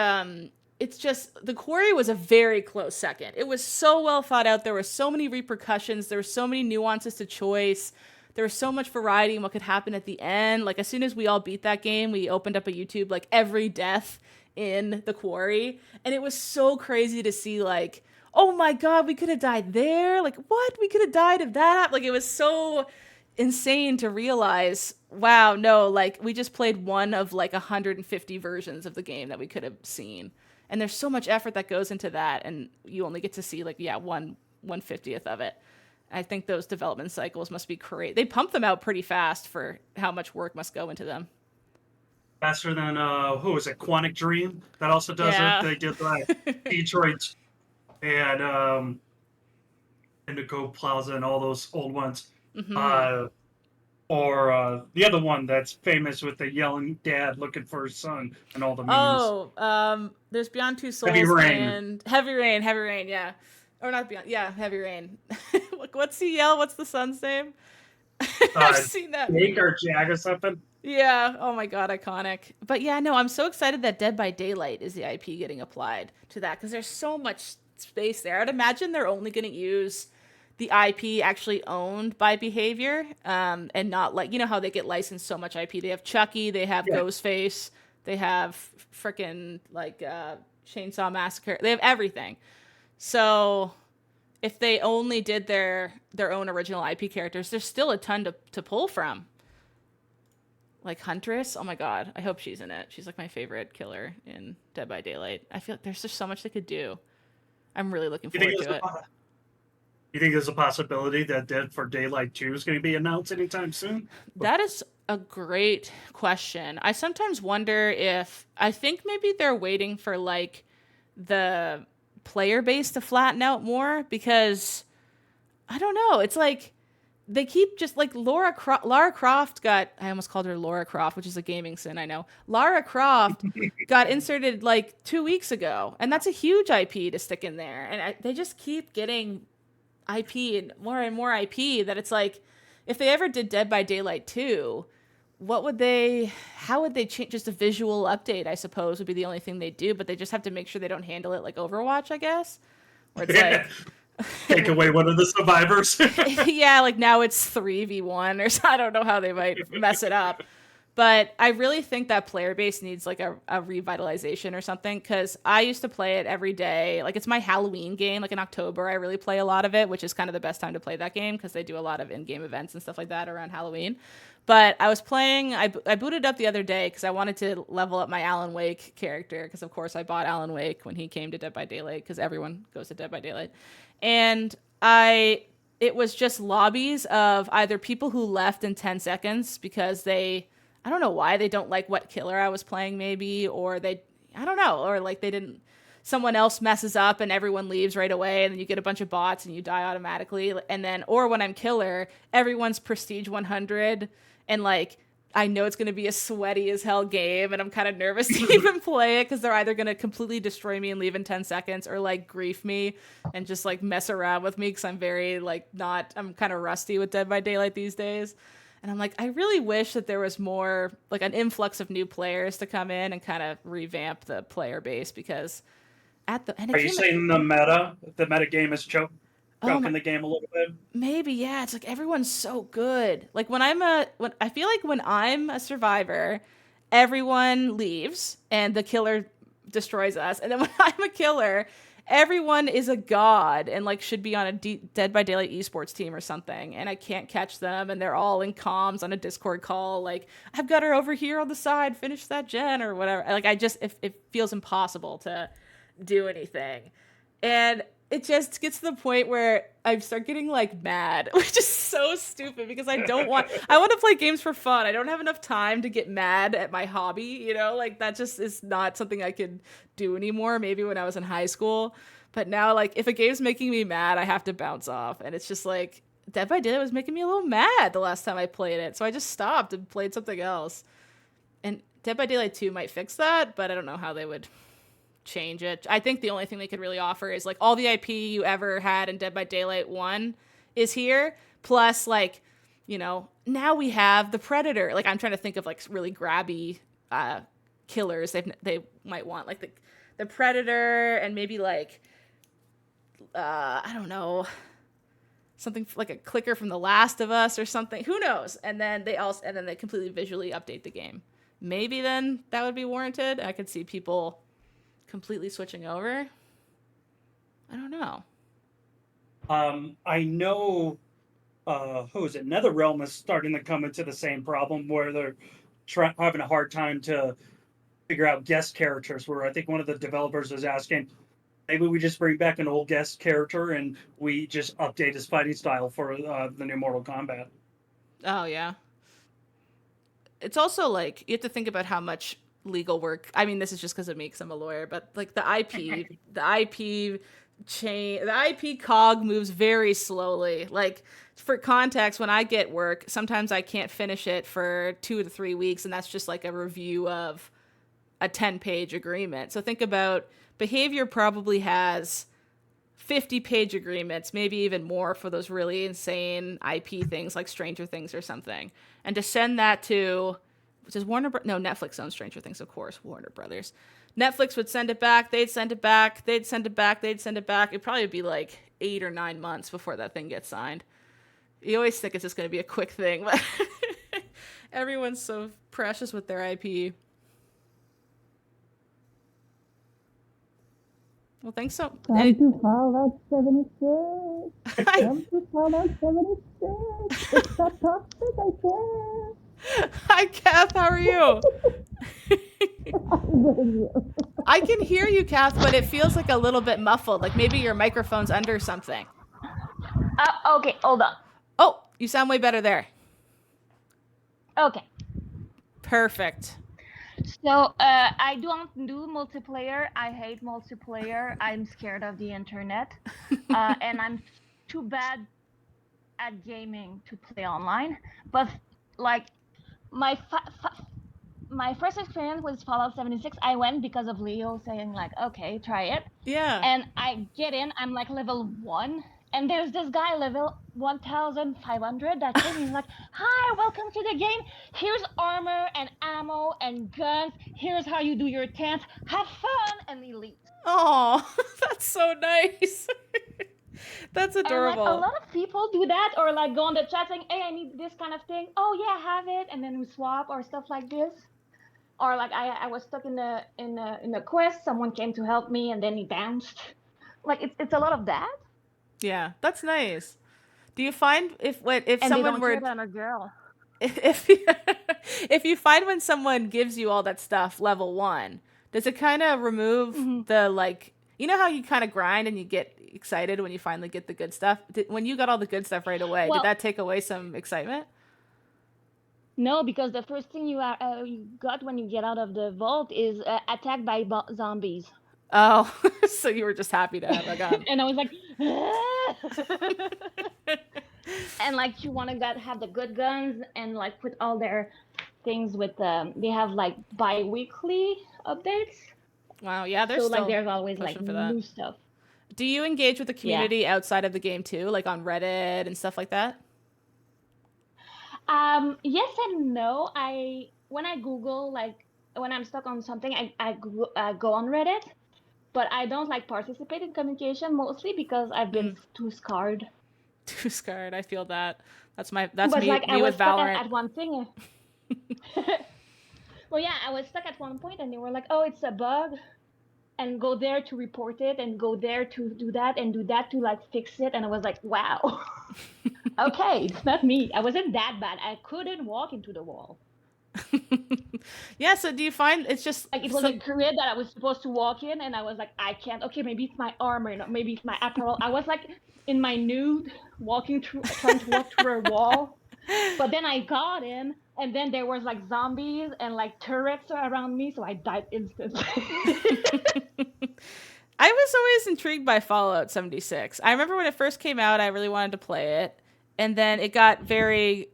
it's just, The Quarry was a very close second. It was so well thought out. There were so many repercussions. There were so many nuances to choice. There was so much variety in what could happen at the end. Like, as soon as we all beat that game, we opened up a YouTube, like, every death in The Quarry. And it was so crazy to see, like, oh my God, we could have died there. Like, what? We could have died if that happened. Like, it was so insane to realize, wow, no, like we just played one of like 150 versions of the game that we could have seen. And there's so much effort that goes into that, and you only get to see like, yeah, 1/50th of it. I think those development cycles must be crazy. They pump them out pretty fast for how much work must go into them. Faster than who is it? Quantic Dream that also does it. Yeah. They did like Detroit and Indigo Plaza and all those old ones. Mm-hmm. Or the other one that's famous with the yelling dad looking for his son and all the memes. Oh, there's Beyond Two Heavy Souls Rain. and Heavy Rain, Heavy Rain, yeah. Or not Beyond, yeah, Heavy Rain. What's he yell? What's the son's name? I've seen that. Jake or Jag or something. Yeah. Oh my god, iconic. But yeah, no, I'm so excited that Dead by Daylight is the IP getting applied to that because there's so much space there. I'd imagine they're only going to use the IP actually owned by Behavior, and not like, you know how they get licensed so much IP. They have Chucky, they have Yeah. Ghostface, they have freaking like Chainsaw Massacre. They have everything. So if they only did their own original IP characters, there's still a ton to pull from. Like Huntress, oh my god, I hope she's in it. She's like my favorite killer in Dead by Daylight. I feel like there's just so much they could do. I'm really looking You think forward there's to it. you think there's a possibility that Dead for Daylight 2 is going to be announced anytime soon? That is a great question. I sometimes wonder if I think maybe they're waiting for like the player base to flatten out more because I don't know. It's like they keep just like Lara Croft got, I almost called her Laura Croft, which is a gaming sin, I know. Lara Croft got inserted like 2 weeks ago, and that's a huge IP to stick in there. And they just keep getting IP and more IP that it's like, if they ever did Dead by Daylight 2, how would they change? Just a visual update, I suppose, would be the only thing they do, but they just have to make sure they don't handle it like Overwatch, I guess. Where it's like, Take away one of the survivors. yeah, like now it's 3v1 or so. I don't know how they might mess it up. But I really think that player base needs like a revitalization or something because I used to play it every day. Like it's my Halloween game. Like in October, I really play a lot of it, which is kind of the best time to play that game because they do a lot of in-game events and stuff like that around Halloween. But I was playing, I booted up the other day because I wanted to level up my Alan Wake character because, of course, I bought Alan Wake when he came to Dead by Daylight because everyone goes to Dead by Daylight. And it was just lobbies of either people who left in 10 seconds because I don't know why they don't like what killer I was playing maybe, or I don't know, or like they didn't, someone else messes up and everyone leaves right away and then you get a bunch of bots and you die automatically. And then, or when I'm killer, everyone's prestige 100 and like, I know it's going to be a sweaty as hell game and I'm kind of nervous to even play it because they're either going to completely destroy me and leave in 10 seconds or like grief me and just like mess around with me because I'm very like I'm kind of rusty with Dead by Daylight these days. And I'm like, I really wish that there was more, like an influx of new players to come in and kind of revamp the player base because Are you saying the meta game is choking the game a little bit? Maybe, yeah. It's like everyone's so good. Like when I feel like when I'm a survivor, everyone leaves and the killer destroys us. And then when I'm a killer, everyone is a god and like should be on a Dead by Daylight esports team or something. And I can't catch them and they're all in comms on a Discord call. Like, I've got her over here on the side, finish that gen or whatever. Like it feels impossible to do anything. And it just gets to the point where I start getting like mad, which is so stupid because I want to play games for fun. I don't have enough time to get mad at my hobby, like that just is not something I could do anymore. Maybe when I was in high school, but now like if a game's making me mad, I have to bounce off. And it's just like Dead by Daylight was making me a little mad the last time I played it. So I just stopped and played something else. And Dead by Daylight 2 might fix that, but I don't know how they would change it. I think the only thing they could really offer is like all the IP you ever had in Dead by Daylight 1 is here. Plus like, now we have the Predator. Like I'm trying to think of like really grabby killers they might want. Like the Predator and maybe like I don't know, something like a clicker from The Last of Us or something. Who knows? And then they completely visually update the game. Maybe then that would be warranted. I could see people completely switching over. I don't know. I know who is it? NetherRealm is starting to come into the same problem where they're having a hard time to figure out guest characters. Where I think one of the developers is asking, maybe we just bring back an old guest character and we just update his fighting style for the new Mortal Kombat. Oh yeah. It's also like you have to think about how much legal work. I mean, this is just because of me, because I'm a lawyer. But like the IP chain, the IP cog moves very slowly. Like for context, when I get work, sometimes I can't finish it for 2 to 3 weeks, and that's just like a review of a 10-page agreement. So think about behavior probably has 50-page agreements, maybe even more for those really insane IP things like Stranger Things or something. And to send that to, which is Netflix owns Stranger Things, of course, Warner Brothers. Netflix would send it back, they'd send it back, they'd send it back, they'd send it back. It'd probably be like 8 or 9 months before that thing gets signed. You always think it's just going to be a quick thing, but everyone's so precious with their IP. Well, thanks so much. Time to Fallout 76. Time to Fallout 76. It's so toxic, I guess. Hi, Kath. How are you? I'm with you. I can hear you, Kath, but it feels like a little bit muffled. Like maybe your microphone's under something. Okay, hold on. Oh, you sound way better there. Okay. Perfect. So, I don't do multiplayer. I hate multiplayer. I'm scared of the internet. And I'm too bad at gaming to play online. But, like, my first experience with Fallout 76, I went because of Leo saying, like, okay, try it. Yeah. And I get in, I'm, like, level 1. And there's this guy level 1,500 that came and he's like, hi, welcome to the game. Here's armor and ammo and guns. Here's how you do your tents. Have fun. And he leaves. Oh, that's so nice. That's adorable. And like, a lot of people do that, or like go on the chat saying, hey, I need this kind of thing. Oh yeah, have it. And then we swap or stuff like this. Or like I was stuck in a quest. Someone came to help me and then he bounced. Like it's a lot of that. Yeah, that's nice. Do you find if and someone were on a girl, if if you find when someone gives you all that stuff level 1, does it kind of remove the like, you know how you kind of grind and you get excited when you finally get the good stuff? When you got all the good stuff right away, did that take away some excitement? No, because the first thing you got when you get out of the vault is attacked by zombies. Oh, so you were just happy to have a gun. And I was like, and like you want to have the good guns and like put all their things with they have like bi-weekly updates. Wow, yeah, there's so like there's always like new stuff. Do you engage with the community outside of the game too, like on Reddit and stuff like that? Yes and no. When I Google, like when I'm stuck on something, I go on Reddit. But I don't like participate in communication mostly because I've been too scarred. Too scarred. I feel that. That's me like, me with Valorant. At one thing. Well, yeah, I was stuck at one point and they were like, oh, it's a bug. And go there to report it and go there to do that and do that to like fix it. And I was like, wow. Okay, it's not me. I wasn't that bad. I couldn't walk into the wall. Yeah, so do you find it's just like it was a grid that I was supposed to walk in and I was like, I can't. Okay, maybe it's my armor, maybe it's my apparel. I was like in my nude trying to walk through a wall. But then I got in and then there was like zombies and like turrets around me, so I died instantly. I was always intrigued by Fallout 76. I remember when it first came out, I really wanted to play it, and then it got very,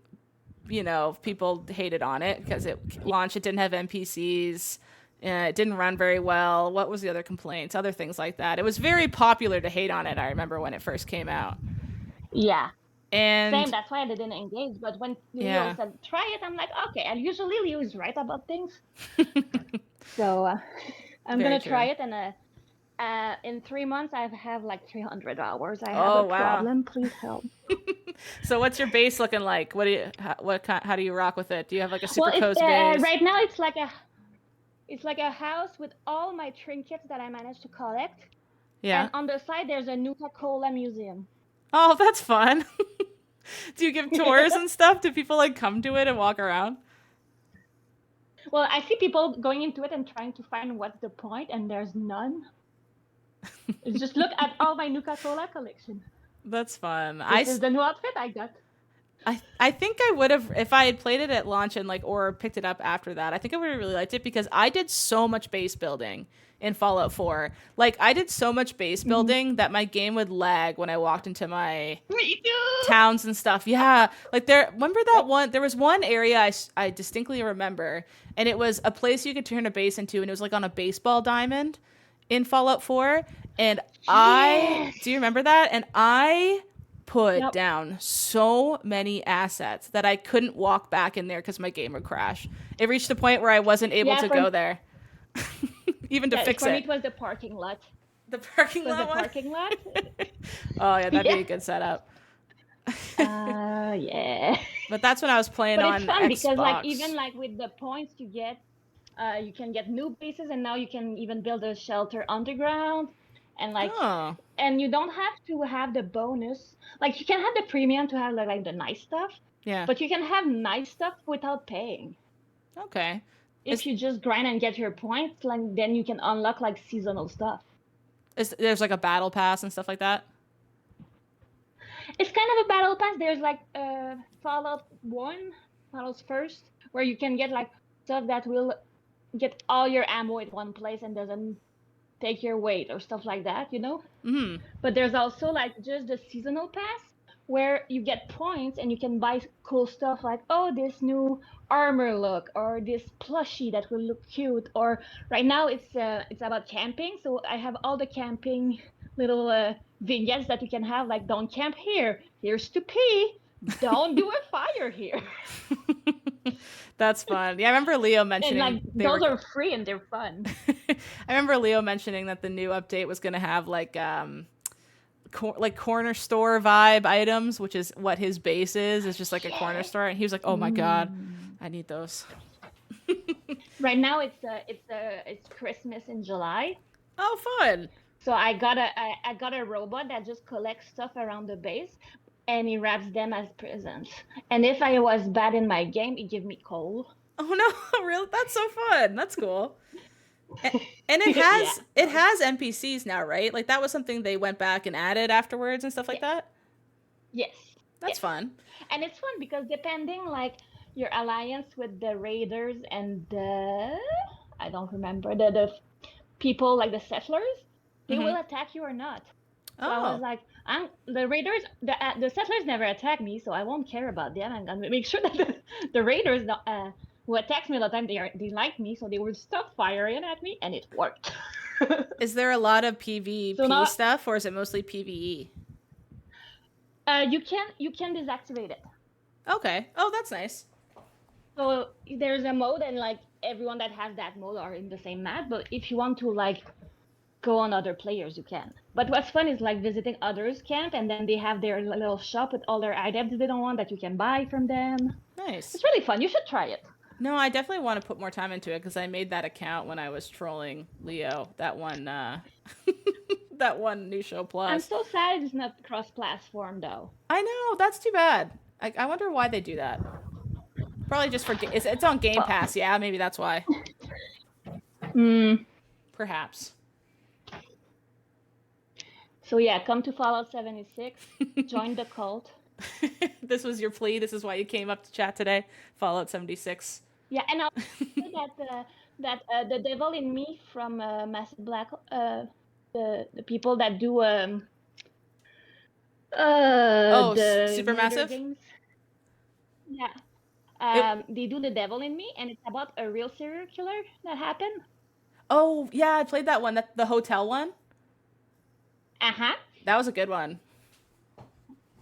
people hated on it because it launched. It didn't have NPCs. It didn't run very well. What was the other complaints? Other things like that. It was very popular to hate on it, I remember, when it first came out. Yeah. And same, that's why I didn't engage. But when Leo said, try it, I'm like, okay. And usually Leo is right about things. So I'm going to try it. And in 3 months, I have like 300 hours. I have a problem. Please help. So what's your base looking like? How do you rock with it? Do you have like a super cozy base? Right now, it's like a house with all my trinkets that I managed to collect. Yeah. And on the side, there's a Nuka-Cola museum. Oh, that's fun. Do you give tours and stuff? Do people like come to it and walk around? Well, I see people going into it and trying to find what's the point, and there's none. It's just look at all my Nuka-Cola collection. That's fun. This is the new outfit I got. I think I would have, if I had played it at launch and like or picked it up after that, I think I would have really liked it because I did so much base building in Fallout 4. Like I did so much base building that my game would lag when I walked into my towns and stuff. Yeah, like remember that one? There was one area I distinctly remember, and it was a place you could turn a base into, and it was like on a baseball diamond in Fallout 4. And do you remember that? And I put down so many assets that I couldn't walk back in there because my game would crash. It reached a point where I wasn't able to go there, even to fix for it. me, it was the parking lot. The parking lot. Oh yeah, that'd be a good setup. Yeah. But that's when I was playing on It's fun Xbox. because like even like with the points you get, you can get new bases, and now you can even build a shelter underground. And like, and you don't have to have the bonus. Like you can have the premium to have like the nice stuff. Yeah. But you can have nice stuff without paying. Okay. If you just grind and get your points, like then you can unlock like seasonal stuff. There's like a battle pass and stuff like that? It's kind of a battle pass. There's like Fallout 1, Fallout's first, where you can get like stuff that will get all your ammo at one place and doesn't take your weight or stuff like that, you know? Mm-hmm. But there's also like just the seasonal pass where you get points and you can buy cool stuff like, oh, this new armor look, or this plushie that will look cute, or right now it's about camping, so I have all the camping little vignettes that you can have, like don't camp here, here's to pee, don't do a fire here. That's fun. Yeah, I remember Leo mentioning and like those are free and they're fun. I remember Leo mentioning that the new update was going to have like corner store vibe items, which is what his base is. It's just like a corner store, and he was like, "Oh my god, I need those." Right now it's Christmas in July. Oh, fun! So I got a robot that just collects stuff around the base, and he wraps them as presents. And if I was bad in my game, he give me coal. Oh no, really? That's so fun. That's cool. And it has NPCs now, right? Like that was something they went back and added afterwards and stuff like that? Yes. That's fun. And it's fun because depending like your alliance with the raiders and I don't remember, the people like the settlers, they will attack you or not. So I was like, the raiders, the settlers never attack me, so I won't care about them. I'm gonna make sure that the raiders who attacks me all the time, they like me, so they would stop firing at me, and it worked. Is there a lot of PvP stuff, or is it mostly PvE? You can deactivate it. Okay. Oh, that's nice. So there's a mode, and like everyone that has that mode are in the same map. But if you want to like go on other players, you can. But what's fun is like visiting others' camp, and then they have their little shop with all their items they don't want that you can buy from them. Nice. It's really fun. You should try it. No, I definitely want to put more time into it because I made that account when I was trolling Leo. That one, that one New Show Plus. I'm so sad it's not cross-platform though. I know, that's too bad. I wonder why they do that. Probably just for it's on Game Pass. Yeah, maybe that's why. Perhaps. So yeah, come to Fallout 76. Join the cult. This was your plea. This is why you came up to chat today. Fallout 76. Yeah, and I'll say that the devil in me from Massive Black, the people that do the Supermassive games. Yeah, they do the devil in me, and it's about a real serial killer that happened. Oh yeah, I played that one. The hotel one. That was a good one.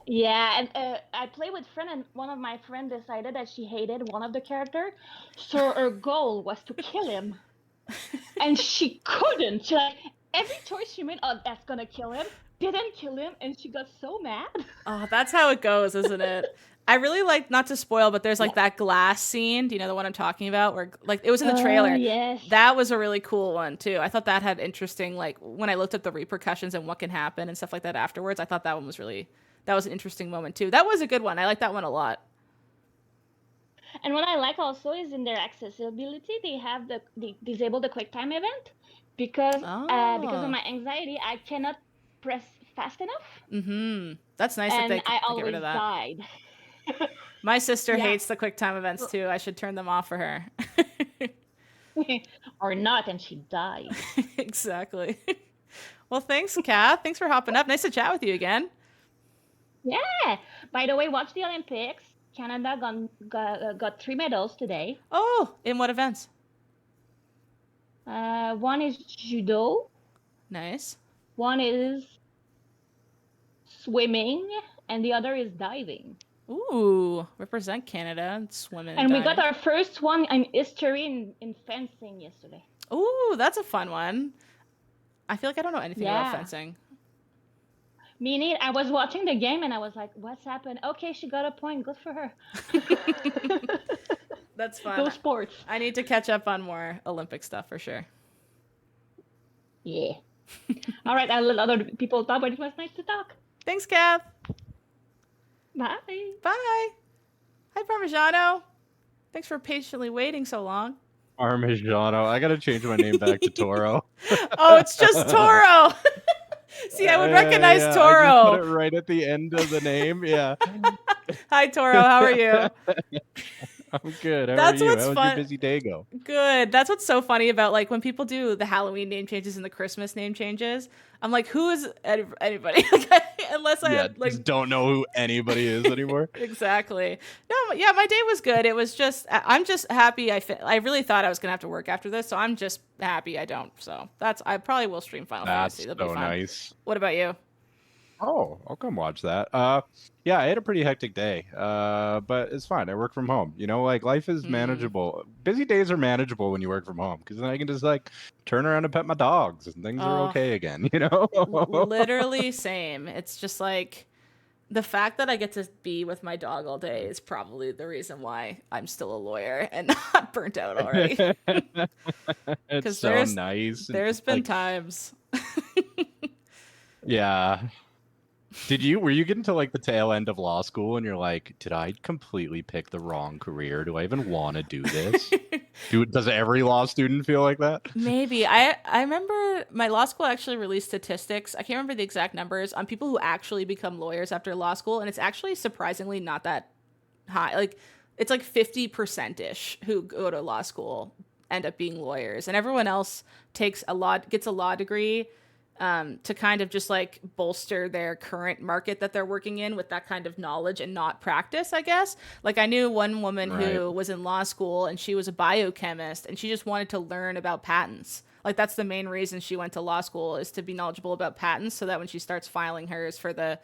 Yeah, and I played with friend, and one of my friends decided that she hated one of the characters, so her goal was to kill him, and she couldn't. She like every choice she made, oh, that's gonna kill him, didn't kill him, and she got so mad. Oh, that's how it goes, isn't it? I really like, not to spoil, but there's like that glass scene. Do you know the one I'm talking about? Where like it was in the trailer. Yes. That was a really cool one too. I thought that had interesting, like when I looked at the repercussions and what can happen and stuff like that afterwards. I thought that one was really that was an interesting moment too. That was a good one. I like that one a lot. And what I like also is in their accessibility, they have they disable the quick time event because of my anxiety, I cannot press fast enough. That's nice that and they I get always rid of that. died. My sister Yeah. hates the quick time events too. I should turn them off for her. Or not, and she died. Exactly. Well, thanks, Kath. Thanks for hopping up. Nice to chat with you again. Yeah. By the way, watch the Olympics. Canada got 3 medals today. Oh, in what events? One is judo. Nice. One is swimming, and the other is diving. Ooh, represent Canada and swimming. And we got our first one in history in fencing yesterday. Ooh, that's a fun one. I feel like I don't know anything about fencing. Me neither. I was watching the game and I was like, what's happened? Okay, she got a point. Good for her. That's fun. Go sports. I need to catch up on more Olympic stuff for sure. Yeah. All right, I'll let other people talk, but it was nice to talk. Thanks, Kath. Bye. Bye. Hi, Parmigiano. Thanks for patiently waiting so long. Parmigiano. I gotta change my name back to Toro. Oh, it's just Toro. See, I would recognize Toro. I just put it right at the end of the name. Yeah. Hi, Toro. How are you? I'm good. How That's are you? what's How was fun. your busy day go? Good. That's what's so funny about like when people do the Halloween name changes and the Christmas name changes. I'm like, who is anybody? Unless I had, like, just don't know who anybody is anymore. Exactly. No, yeah, my day was good. It was just, I'm just happy. I really thought I was gonna have to work after this, so I'm just happy I don't. So I probably will stream Final Fantasy. That's That'll so be fun. nice. What about you? Oh, I'll come watch that. Yeah, I had a pretty hectic day, but it's fine. I work from home. You know, like life is manageable. Busy days are manageable when you work from home because then I can just like turn around and pet my dogs and things are okay again. You know, literally same. It's just like the fact that I get to be with my dog all day is probably the reason why I'm still a lawyer and not burnt out already. It's so nice. There's been times. Yeah. Were you getting to like the tail end of law school and you're like, did I completely pick the wrong career? Do I even want to do this? Does every law student feel like that? Maybe. I remember my law school actually released statistics. I can't remember the exact numbers on people who actually become lawyers after law school. And it's actually surprisingly not that high. Like it's like 50%-ish who go to law school end up being lawyers. And everyone else gets a law degree to kind of just like bolster their current market that they're working in with that kind of knowledge and not practice, I guess. Like I knew one woman who was in law school and she was a biochemist and she just wanted to learn about patents. Like that's the main reason she went to law school, is to be knowledgeable about patents so that when she starts filing hers for the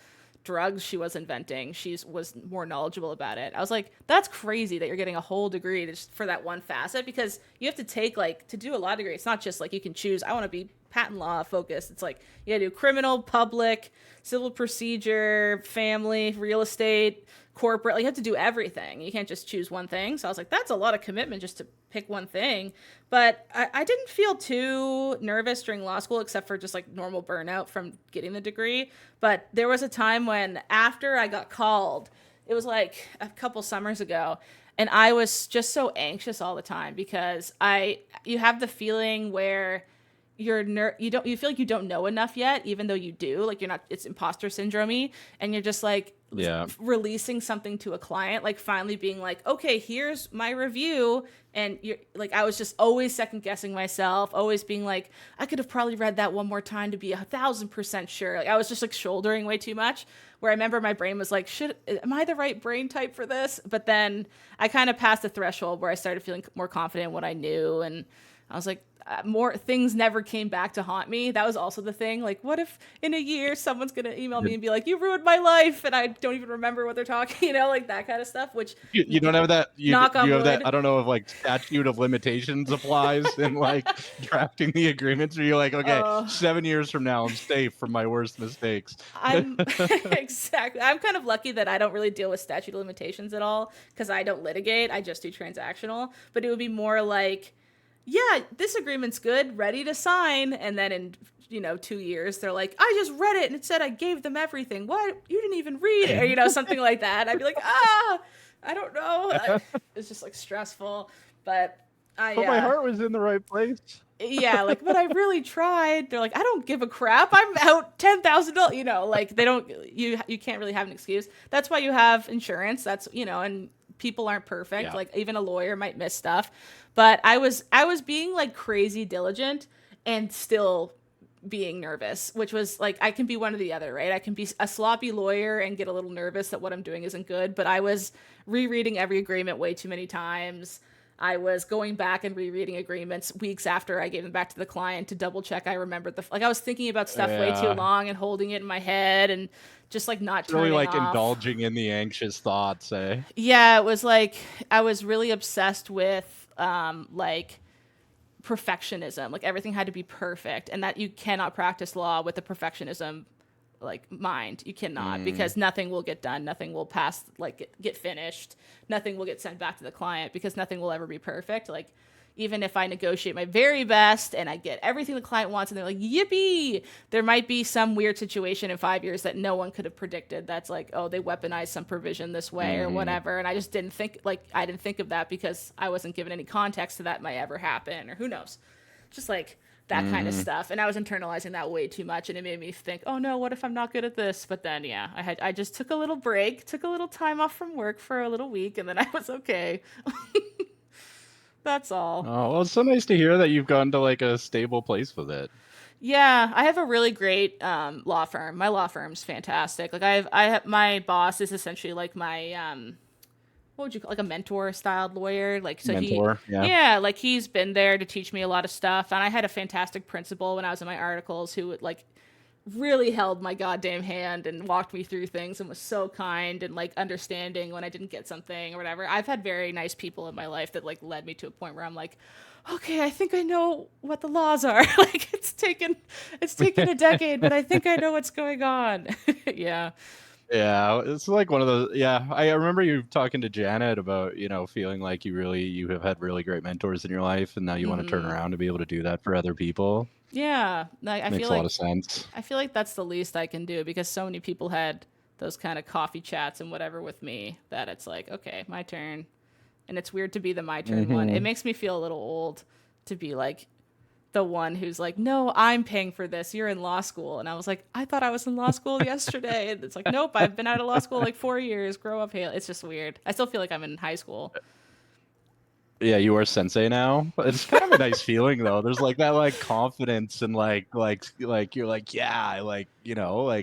drugs she was inventing, she was more knowledgeable about it. I was like, that's crazy that you're getting a whole degree just for that one facet, because you have to take like, to do a law degree, it's not just like you can choose, I want to be patent law focused. It's like you gotta do criminal, public, civil procedure, family, real estate, corporate. Like you have to do everything. You can't just choose one thing. So I was like, that's a lot of commitment just to pick one thing. But I didn't feel too nervous during law school, except for just like normal burnout from getting the degree. But there was a time when after I got called, it was like a couple summers ago, and I was just so anxious all the time because you have the feeling where you feel like you don't know enough yet, even though you do. Like it's imposter syndrome-y, and you're just like releasing something to a client, like finally being like, okay, here's my review. And you're like, I was just always second guessing myself, always being like, I could have probably read that one more time to be 1,000% sure. Like I was just like shouldering way too much, where I remember my brain was like, am I the right brain type for this? But then I kind of passed the threshold where I started feeling more confident in what I knew. And I was like, more things never came back to haunt me. That was also the thing. Like, what if in a year someone's going to email me and be like, you ruined my life, and I don't even remember what they're talking, like that kind of stuff, which you don't have that. You have wood. that. I don't know if like statute of limitations applies in like drafting the agreements, or you're like, okay, 7 years from now, I'm safe from my worst mistakes. Exactly. I'm kind of lucky that I don't really deal with statute of limitations at all, because I don't litigate. I just do transactional. But it would be more like, yeah, this agreement's good, ready to sign. And then in 2 years, they're like, I just read it and it said I gave them everything. What? You didn't even read it, or something like that. And I'd be like, I don't know. It's just like stressful, but my heart was in the right place. Yeah, like, but I really tried. They're like, I don't give a crap. I'm out $10,000. Like they don't. You can't really have an excuse. That's why you have insurance. That's and people aren't perfect. Yeah. Like even a lawyer might miss stuff. But I was being like crazy diligent and still being nervous, which was like, I can be one or the other, right? I can be a sloppy lawyer and get a little nervous that what I'm doing isn't good, but I was rereading every agreement way too many times. I was going back and rereading agreements weeks after I gave them back to the client to double check I remembered I was thinking about stuff way too long and holding it in my head and just like not turning really like off. indulging in the anxious thoughts, eh? Yeah, it was like I was really obsessed with like perfectionism. Like everything had to be perfect, and that you cannot practice law with a perfectionism like mind. You cannot, because nothing will get done, nothing will pass, like get finished, nothing will get sent back to the client, because nothing will ever be perfect. Like even if I negotiate my very best and I get everything the client wants and they're like, yippee, there might be some weird situation in 5 years that no one could have predicted. That's like, oh, they weaponized some provision this way or whatever. And I just didn't think of that because I wasn't given any context to that might ever happen, or who knows, just like that kind of stuff. And I was internalizing that way too much, and it made me think, oh no, what if I'm not good at this? But then I just took a little break, took a little time off from work for a little week, and then I was okay. That's all. Oh, well, it's so nice to hear that you've gotten to like a stable place with it. Yeah, I have a really great law firm. My law firm's fantastic. Like I have my boss is essentially like my what would you call, like a mentor styled lawyer? Like so Mentor, yeah, like he's been there to teach me a lot of stuff. And I had a fantastic principal when I was in my articles who would like really held my goddamn hand and walked me through things and was so kind and like understanding when I didn't get something or whatever. I've had very nice people in my life that like led me to a point where I'm like, okay, I think I know what the laws are. Like it's taken a decade, but I think I know what's going on. Yeah. Yeah, it's like one of those. Yeah, I remember you talking to Janet about feeling like you have had really great mentors in your life, and now you want to turn around to be able to do that for other people. Yeah, like, Makes a lot of sense. I feel like that's the least I can do, because so many people had those kind of coffee chats and whatever with me that it's like, okay, my turn. And it's weird to be the my turn one. It makes me feel a little old to be like the one who's like, no, I'm paying for this. You're in law school. And I was like, I thought I was in law school yesterday. And it's like, nope, I've been out of law school like 4 years. Grow up, Haley. It's just weird. I still feel like I'm in high school. Yeah, you are sensei now. It's kind of a nice feeling though. There's like that like confidence and like you're like, yeah, like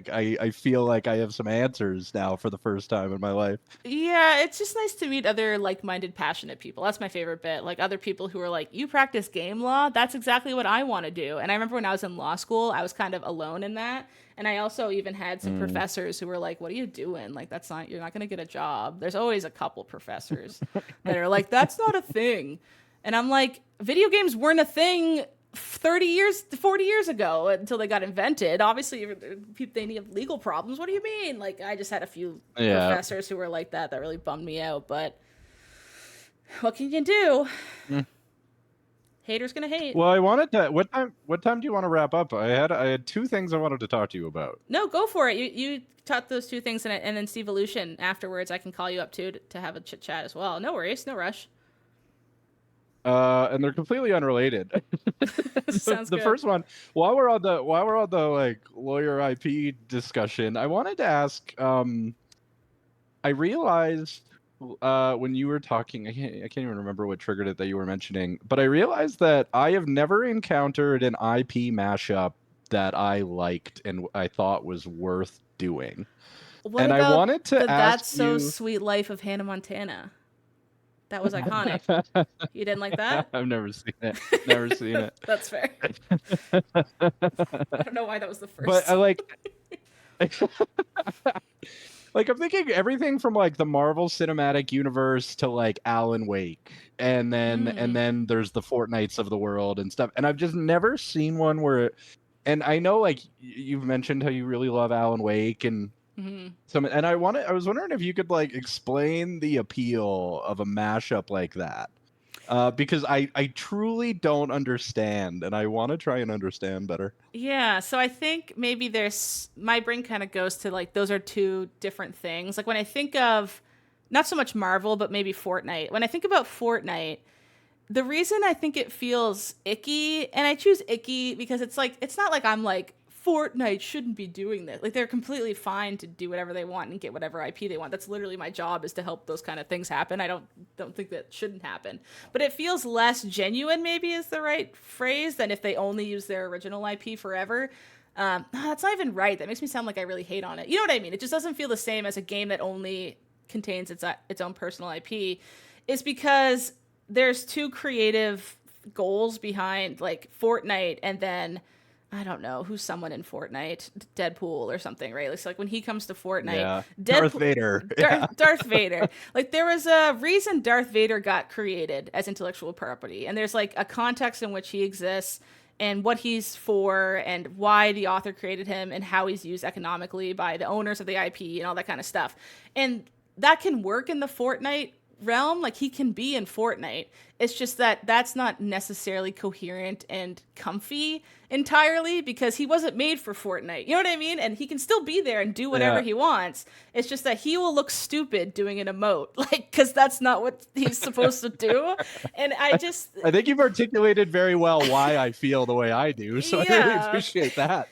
I feel like I have some answers now for the first time in my life. Yeah, it's just nice to meet other like-minded, passionate people. That's my favorite bit. Like other people who are like, you practice game law? That's exactly what I want to do. And I remember when I was in law school, I was kind of alone in that. And I also even had some professors who were like, what are you doing? Like, you're not going to get a job. There's always a couple professors that are like, that's not a thing. And I'm like, video games weren't a thing 40 years ago until they got invented. Obviously, they need legal problems. What do you mean? Like, I just had a few professors who were like that really bummed me out. But what can you do? Haters gonna hate. Well, I wanted to. What time do you want to wrap up? I had two things I wanted to talk to you about. No, go for it. You taught those two things, and then Stevolution afterwards. I can call you up too to have a chit chat as well. No worries, no rush. And they're completely unrelated. Sounds the good. first one, while we're on the like lawyer IP discussion, I wanted to ask. I realized when you were talking, I can't even remember what triggered it that you were mentioning, but I realized that I have never encountered an IP mashup that I liked and I thought was worth doing. What and about I wanted to ask That's So you... Sweet Life of Hannah Montana? That was iconic. You didn't like that? I've never seen it. Never seen it. That's fair. I don't know why that was the first. But I like... Like, I'm thinking everything from like the Marvel Cinematic Universe to like Alan Wake, and then there's the Fortnites of the world and stuff. And I've just never seen one where, and I know like you've mentioned how you really love Alan Wake and and I was wondering if you could like explain the appeal of a mashup like that. because I truly don't understand, and I want to try and understand better. Yeah, so I think maybe there's my brain kind of goes to like those are two different things. Like when I think of not so much Marvel, but maybe Fortnite. When I think about Fortnite, the reason I think it feels icky, and I choose icky because it's like it's not like I'm like Fortnite shouldn't be doing this. Like they're completely fine to do whatever they want and get whatever IP they want. That's literally my job is to help those kind of things happen. I don't think that shouldn't happen. But it feels less genuine maybe is the right phrase than if they only use their original IP forever. That's not even right. That makes me sound like I really hate on it. You know what I mean? It just doesn't feel the same as a game that only contains its own personal IP. Is because there's two creative goals behind like Fortnite and then I don't know who's someone in Fortnite, Deadpool or something, right? It's like when he comes to Fortnite, Yeah, Darth Vader. Darth Vader. Like there was a reason Darth Vader got created as intellectual property, and there's like a context in which he exists and what he's for and why the author created him and how he's used economically by the owners of the IP and all that kind of stuff. And that can work in the Fortnite realm. Like he can be in Fortnite. It's just that that's not necessarily coherent and comfy entirely because he wasn't made for Fortnite. You know what I mean? And he can still be there and do whatever he wants. It's just that he will look stupid doing an emote, like because that's not what he's supposed to do. And I think you've articulated very well why I feel the way I do. So I really appreciate that.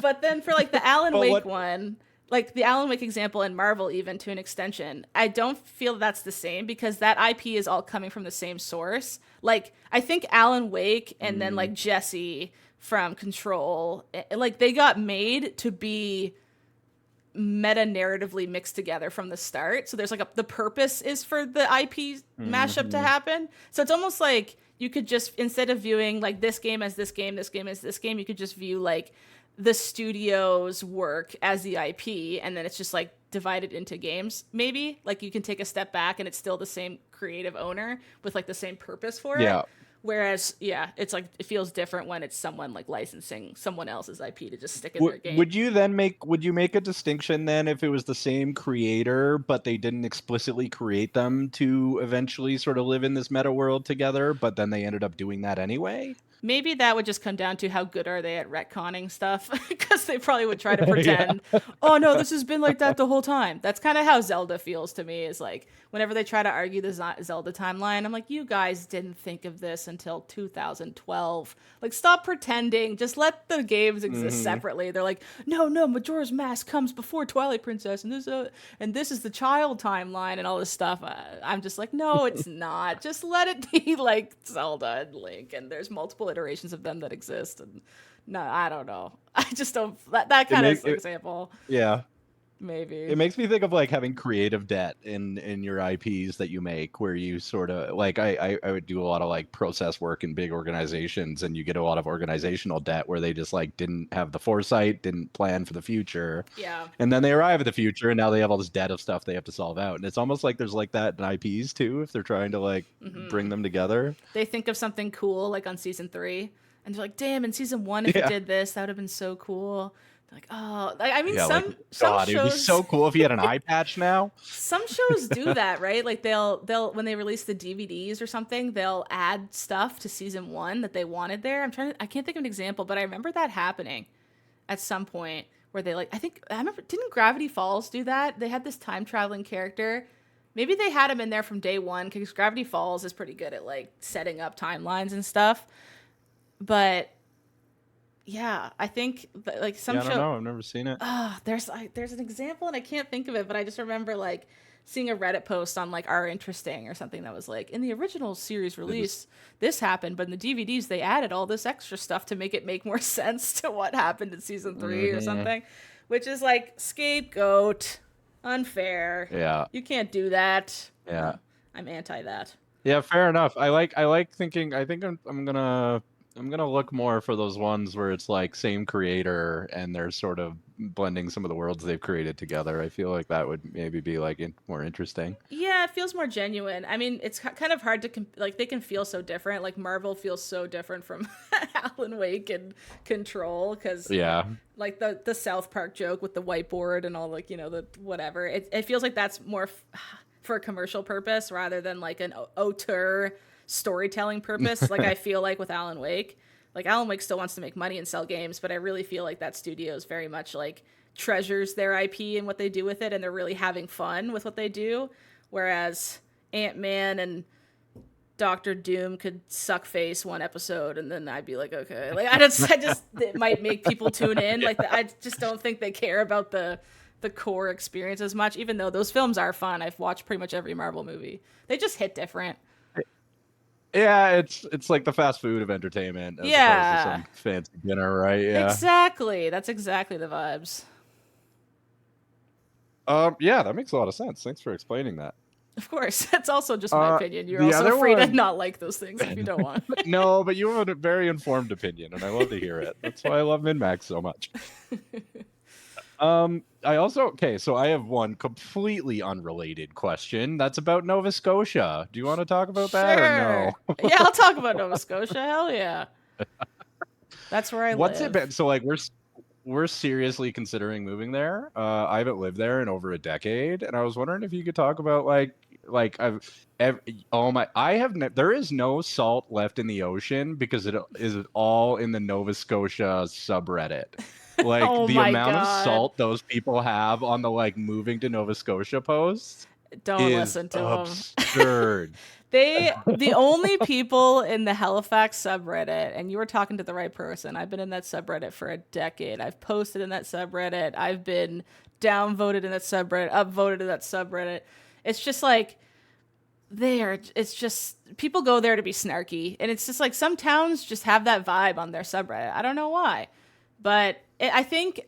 But then for like the Alan Wake one. Like the Alan Wake example in Marvel, even to an extension, I don't feel that's the same because that IP is all coming from the same source. Like I think Alan Wake and then like Jesse from Control, like they got made to be meta narratively mixed together from the start. So there's like the purpose is for the IP mashup to happen. So it's almost like you could just instead of viewing like this game as this game, this game as this game, you could just view like the studio's work as the IP, and then it's just like divided into games. Maybe like you can take a step back, and it's still the same creative owner with like the same purpose for it. Whereas, it's like it feels different when it's someone like licensing someone else's IP to just stick in their game. Would you make a distinction then if it was the same creator, but they didn't explicitly create them to eventually sort of live in this meta world together, but then they ended up doing that anyway? Maybe that would just come down to how good are they at retconning stuff, because they probably would try to pretend, oh no, this has been like that the whole time. That's kind of how Zelda feels to me, is like whenever they try to argue the Zelda timeline, I'm like, you guys didn't think of this until 2012. Like, stop pretending. Just let the games exist separately. They're like, no, Majora's Mask comes before Twilight Princess, and this is the child timeline and all this stuff. I'm just like, no, it's not. Just let it be like Zelda and Link, and there's multiple iterations of them that exist. And no, I don't know. I just don't. That kind of example. Yeah. Maybe it makes me think of like having creative debt in your IPs that you make, where you sort of like I would do a lot of like process work in big organizations, and you get a lot of organizational debt where they just like didn't have the foresight, didn't plan for the future. Yeah. And then they arrive at the future, and now they have all this debt of stuff they have to solve out. And it's almost like there's like that in IPs too, if they're trying to like bring them together. They think of something cool like on season 3, and they're like, damn, in season 1 if it did this, that would have been so cool. Like, oh, I mean, some God, shows, it would be so cool if he had an eye patch now. Some shows do that, right? Like they'll when they release the DVDs or something, they'll add stuff to season 1 that they wanted there. I can't think of an example, but I remember that happening at some point where they didn't Gravity Falls do that? They had this time traveling character. Maybe they had him in there from day 1 because Gravity Falls is pretty good at like setting up timelines and stuff. But yeah, I think like some show. I don't know. I've never seen it. There's an example and I can't think of it, but I just remember like seeing a Reddit post on like Are Interesting or something that was like, in the original series release, this happened, but in the DVDs they added all this extra stuff to make it make more sense to what happened in season 3 or something, which is like scapegoat, unfair. Yeah, you can't do that. Yeah, I'm anti that. Yeah, fair enough. I like thinking. I think I'm gonna look more for those ones where it's like same creator and they're sort of blending some of the worlds they've created together. I feel like that would maybe be like more interesting. Yeah, it feels more genuine. I mean, it's kind of hard to like they can feel so different. Like Marvel feels so different from Alan Wake and Control because like the South Park joke with the whiteboard and all like the whatever. It feels like that's more for a commercial purpose rather than like an auteur storytelling purpose, like I feel like with Alan Wake. Like Alan Wake still wants to make money and sell games, but I really feel like that studio is very much like treasures their IP and what they do with it, and they're really having fun with what they do. Whereas Ant-Man and Doctor Doom could suck face one episode, and then I'd be like, okay, like I just it might make people tune in. Like I just don't think they care about the core experience as much, even though those films are fun. I've watched pretty much every Marvel movie. They just hit different. Yeah, it's like the fast food of entertainment as opposed to some fancy dinner, right? Yeah. Exactly. That's exactly the vibes. Yeah, that makes a lot of sense. Thanks for explaining that. Of course. That's also just my opinion. You're the also other free to one- not like those things if you don't want. No, but you have a very informed opinion, and I love to hear it. That's why I love MinMax so much. I also so I have one completely unrelated question that's about Nova Scotia. Do you want to talk about that or no? Yeah, I'll talk about Nova Scotia. Hell yeah. That's where I What's live. it been? So like we're seriously considering moving there. I haven't lived there in over a decade, and I was wondering if you could talk about there is no salt left in the ocean because it is all in the Nova Scotia subreddit. Like Oh the my amount God. of salt those people have on the like moving to Nova Scotia posts Don't is listen to them. absurd. The only people in the Halifax subreddit, and you were talking to the right person. I've been in that subreddit for a decade. I've posted in that subreddit. I've been downvoted in that subreddit, upvoted in that subreddit. It's just like it's just people go there to be snarky, and it's just like some towns just have that vibe on their subreddit. I don't know why, but I think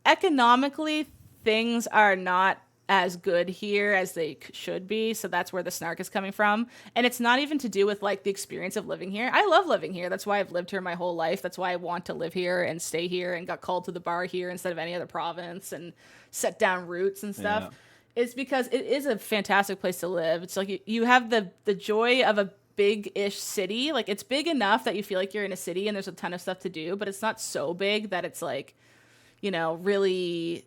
economically things are not as good here as they should be, so that's where the snark is coming from. And it's not even to do with like the experience of living here. I love living here. That's why I've lived here my whole life. That's why I want to live here and stay here and got called to the bar here instead of any other province and set down roots and stuff. Yeah. It's because it is a fantastic place to live. It's like you have the joy of a big-ish city. Like it's big enough that you feel like you're in a city and there's a ton of stuff to do, but it's not so big that it's like, really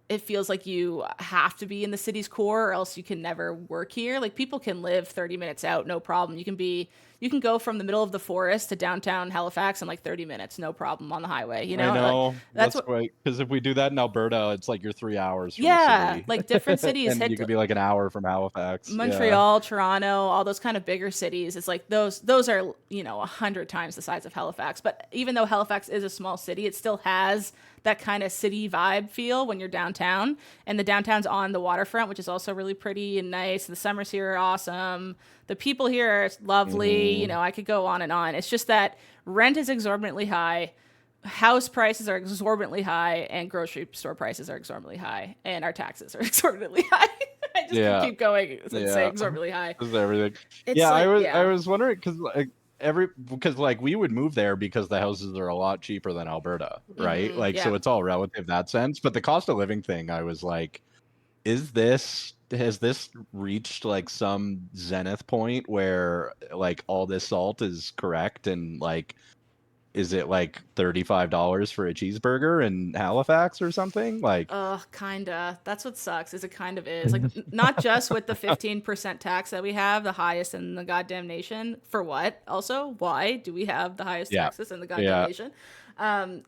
it feels like you have to be in the city's core or else you can never work here. Like people can live 30 minutes out, no problem. You can go from the middle of the forest to downtown Halifax in like 30 minutes, no problem on the highway. I know. Like, that's right. Because if we do that in Alberta, it's like you're 3 hours from the yeah, city. like different cities and hit you could be like an hour from Halifax. Montreal, Toronto, all those kind of bigger cities. It's like those are 100 times the size of Halifax. But even though Halifax is a small city, it still has that kind of city vibe feel when you're downtown. And the downtown's on the waterfront, which is also really pretty and nice. The summers here are awesome. The people here are lovely. I could go on and on. It's just that rent is exorbitantly high. House prices are exorbitantly high, and grocery store prices are exorbitantly high, and our taxes are exorbitantly high. I just can keep going and say exorbitantly high. This is everything. It's I was wondering because we would move there because the houses are a lot cheaper than Alberta, right? So it's all relative in that sense. But the cost of living thing, I was like, has this reached like some zenith point where like all this salt is correct and like is it like $35 for a cheeseburger in Halifax or something? Like kinda. That's what sucks is it kind of is. Like not just with the 15% tax that we have, the highest in the goddamn nation. For what? Also, why do we have the highest taxes in the goddamn nation?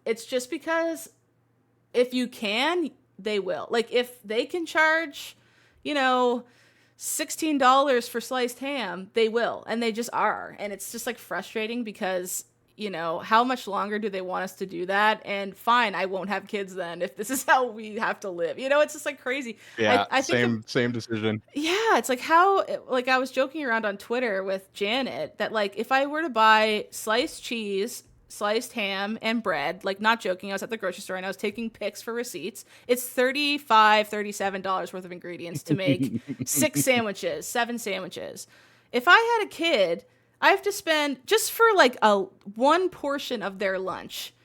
It's just because if you can, they will. Like if they can charge, $16 for sliced ham, they will. And they just are. And it's just like frustrating because how much longer do they want us to do that? And fine, I won't have kids then if this is how we have to live. It's just like crazy. Yeah, I think same decision. Yeah, it's like I was joking around on Twitter with Janet that like if I were to buy sliced cheese, sliced ham, and bread, like not joking, I was at the grocery store and I was taking pics for receipts. It's $37 worth of ingredients to make 6 sandwiches, 7 sandwiches. If I had a kid, I have to spend just for like one portion of their lunch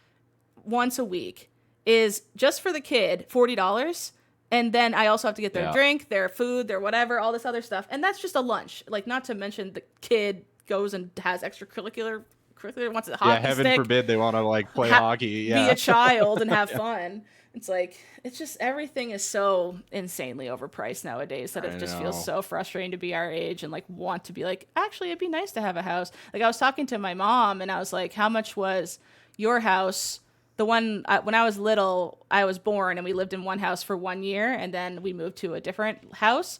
once a week is just for the kid $40, and then I also have to get their drink, their food, their whatever, all this other stuff, and that's just a lunch. Like not to mention the kid goes and has extracurricular wants a Yeah, hockey heaven stick. forbid they want to like play hockey. Be Yeah. a child and have fun. It's like, it's just, everything is so insanely overpriced nowadays that it just feels so frustrating to be our age and like want to be like, actually, it'd be nice to have a house. Like, I was talking to my mom and I was like, how much was your house? The one, when I was little, I was born and we lived in one house for 1 year and then we moved to a different house.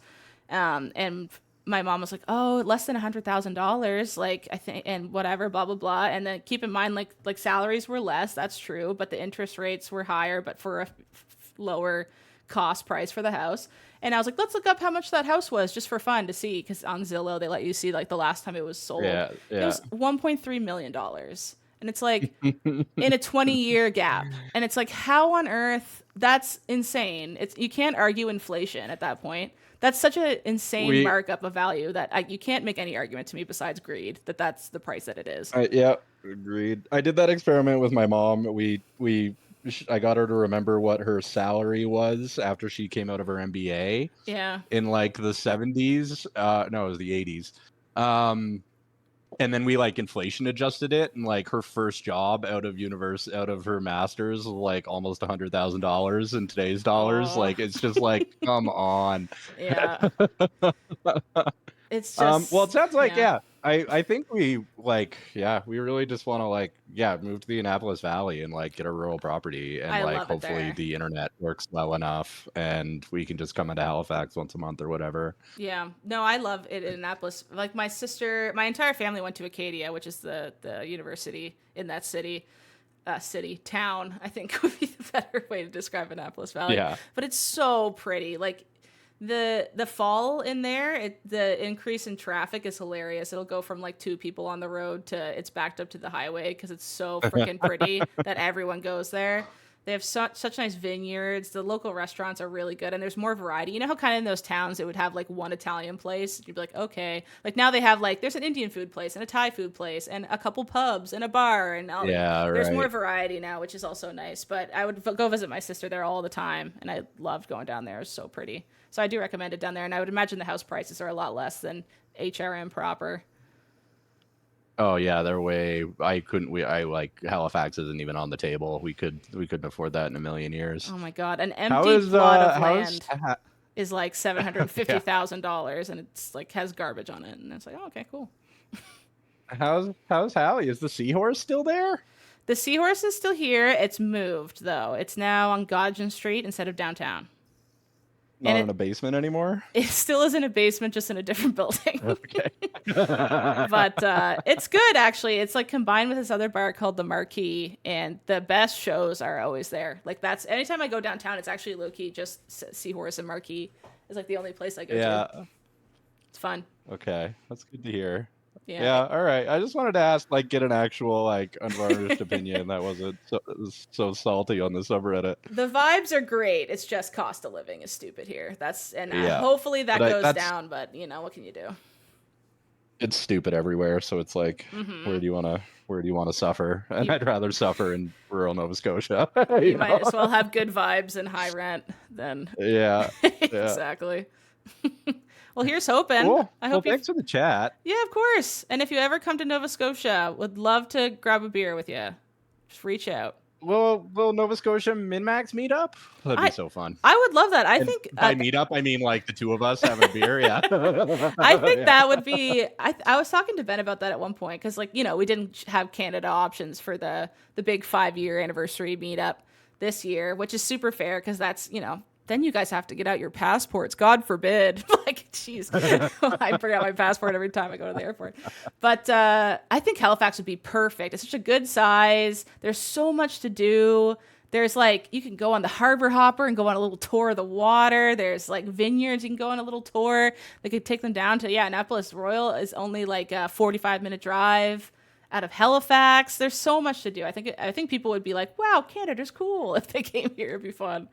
And my mom was like, oh, less than $100,000, like, I think, and whatever, blah, blah, blah. And then keep in mind, like salaries were less, that's true, but the interest rates were higher, but for a lower cost price for the house. And I was like, let's look up how much that house was just for fun to see, because on Zillow, they let you see like the last time it was sold. Yeah. It was $1.3 million. And it's like in a 20-year gap. And it's like, how on earth? That's insane. You can't argue inflation at that point. That's such an insane markup of value that you can't make any argument to me besides greed that that's the price that it is. Yeah, agreed. I did that experiment with my mom. I got her to remember what her salary was after she came out of her MBA. Yeah. In like the 70s. No, it was the 80s. And then we like inflation adjusted it, and like her first job out of her master's was like almost $100,000 in today's dollars. Aww. Like, it's just like, come on. Yeah. It's just well, it sounds like I think we really just want to like move to the Annapolis Valley and like get a rural property, and I like love it hopefully there. the internet works well enough and we can just come into Halifax once a month or whatever. Yeah. No, I love it in Annapolis. Like my entire family went to Acadia, which is the university in that town, I think would be the better way to describe Annapolis Valley. Yeah. But it's so pretty. Like the fall in there, the increase in traffic is hilarious. It'll go from like 2 people on the road to it's backed up to the highway because it's so freaking pretty that everyone goes there. They have such nice vineyards. The local restaurants are really good, and there's more variety. You know how kind of in those towns it would have like one Italian place? You'd be like, okay. Like now they have like there's an Indian food place and a Thai food place and a couple pubs and a bar and all. Yeah, there's right. more variety now, which is also nice. But I would go visit my sister there all the time, and I loved going down there. It was so pretty. So I do recommend it down there, and I would imagine the house prices are a lot less than HRM proper. Oh yeah, they're way. I like Halifax isn't even on the table. We couldn't afford that in a million years. Oh my god, an empty plot of land is like $750,000, and it's like has garbage on it, and it's like, oh, okay, cool. How's Hallie? Is the seahorse still there? The seahorse is still here. It's moved though. It's now on Godgen Street instead of downtown. Not in a basement anymore? It still is in a basement, just in a different building. Okay. But it's good, actually. It's like combined with this other bar called The Marquee, and the best shows are always there. Like that's anytime I go downtown, it's actually low-key just Seahorse and Marquee is like the only place I go to. It's fun. Okay, that's good to hear. Yeah. All right. I just wanted to ask, like, get an actual, like, unvarnished opinion that wasn't so salty on the subreddit. The vibes are great. It's just cost of living is stupid here. Hopefully that goes down, but you know, what can you do? It's stupid everywhere, so it's like, where do you want to suffer? And I'd rather suffer in rural Nova Scotia. You might as well have good vibes and high rent than exactly. Well, here's hoping. Cool. I hope thanks for the chat. Yeah, of course. And if you ever come to Nova Scotia, would love to grab a beer with you. Just reach out. Will Nova Scotia Min-Max meet up? That'd be so fun. I would love that. I think by meet up, I mean like the two of us having a beer. Yeah. I think that would be. I was talking to Ben about that at one point because, like, you know, we didn't have Canada options for the big 5-year anniversary meetup this year, which is super fair because that's, you know. Then you guys have to get out your passports. God forbid. Like, jeez. I forget my passport every time I go to the airport. But I think Halifax would be perfect. It's such a good size. There's so much to do. There's like, you can go on the Harbor Hopper and go on a little tour of the water. There's like vineyards. You can go on a little tour. They could take them down to, Annapolis Royal is only like a 45-minute drive out of Halifax. There's so much to do. I think people would be like, wow, Canada's cool if they came here. It'd be fun.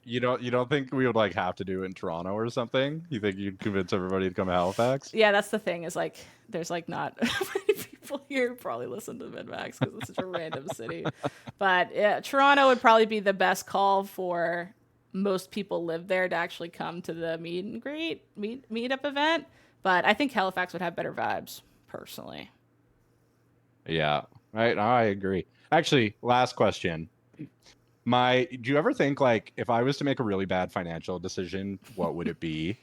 You don't think we would like have to do it in Toronto or something? You think you'd convince everybody to come to Halifax? Yeah, that's the thing. Is like there's like not many people here who probably listen to Min-Max because it's such a random city. But yeah, Toronto would probably be the best call for most people live there to actually come to the meet and greet meetup event. But I think Halifax would have better vibes personally. Yeah, right. No, I agree. Actually, last question. Do you ever think like if I was to make a really bad financial decision, what would it be?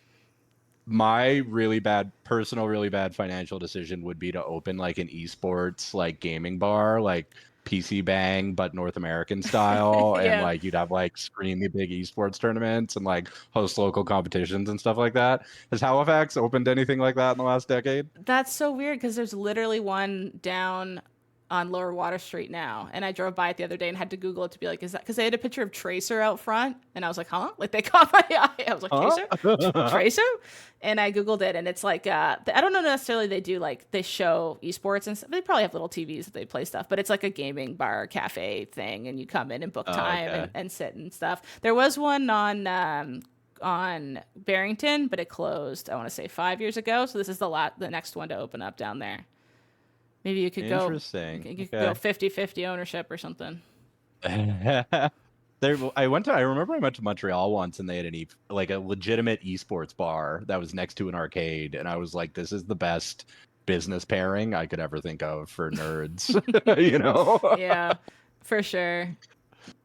My really bad financial decision would be to open like an esports like gaming bar, like PC Bang, but North American style, and Yeah. like you'd have like screamy big esports tournaments and like host local competitions and stuff like that. Has Halifax opened anything like that in the last decade? That's so weird because there's literally one down on Lower Water Street now. And I drove by it the other day and had to Google it to be like, is that because they had a picture of Tracer out front? And I was like, huh? Like they caught my eye. I was like, Huh? Tracer? Tracer? And I Googled it and it's like, I don't know necessarily they do like, they show esports and stuff. They probably have little TVs that they play stuff, but it's like a gaming bar cafe thing. And you come in and book Oh, time okay. and sit and stuff. There was one on Barrington, but it closed, I want to say 5 years ago. So this is the next one to open up down there. Maybe you could go, Interesting. you could go 50-50 ownership or something. I remember I went to Montreal once and they had like a legitimate esports bar that was next to an arcade, and I was like, this is the best business pairing I could ever think of for nerds. You know? Yeah, for sure.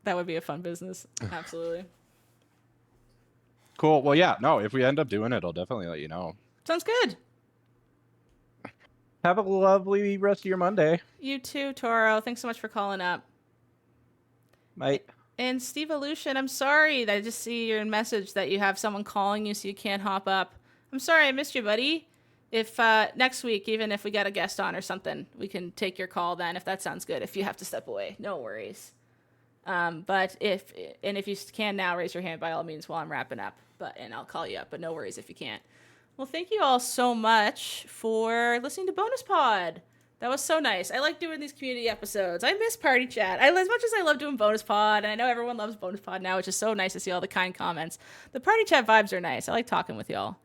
That would be a fun business. Absolutely. Cool. Well, yeah, no, if we end up doing it, I'll definitely let you know. Sounds good. Have a lovely rest of your Monday. You too, Toro. Thanks so much for calling up. Bye. And Steve Aleutian, I'm sorry that I just see your message that you have someone calling you so you can't hop up. I'm sorry I missed you, buddy. If next week, even if we got a guest on or something, we can take your call then if that sounds good. If you have to step away, no worries. But if you can now, raise your hand by all means while I'm wrapping up. And I'll call you up, but no worries if you can't. Well, thank you all so much for listening to Bonus Pod. That was so nice. I like doing these community episodes. I miss Party Chat. As much as I love doing Bonus Pod, and I know everyone loves Bonus Pod now, which is so nice to see all the kind comments. The Party Chat vibes are nice. I like talking with y'all.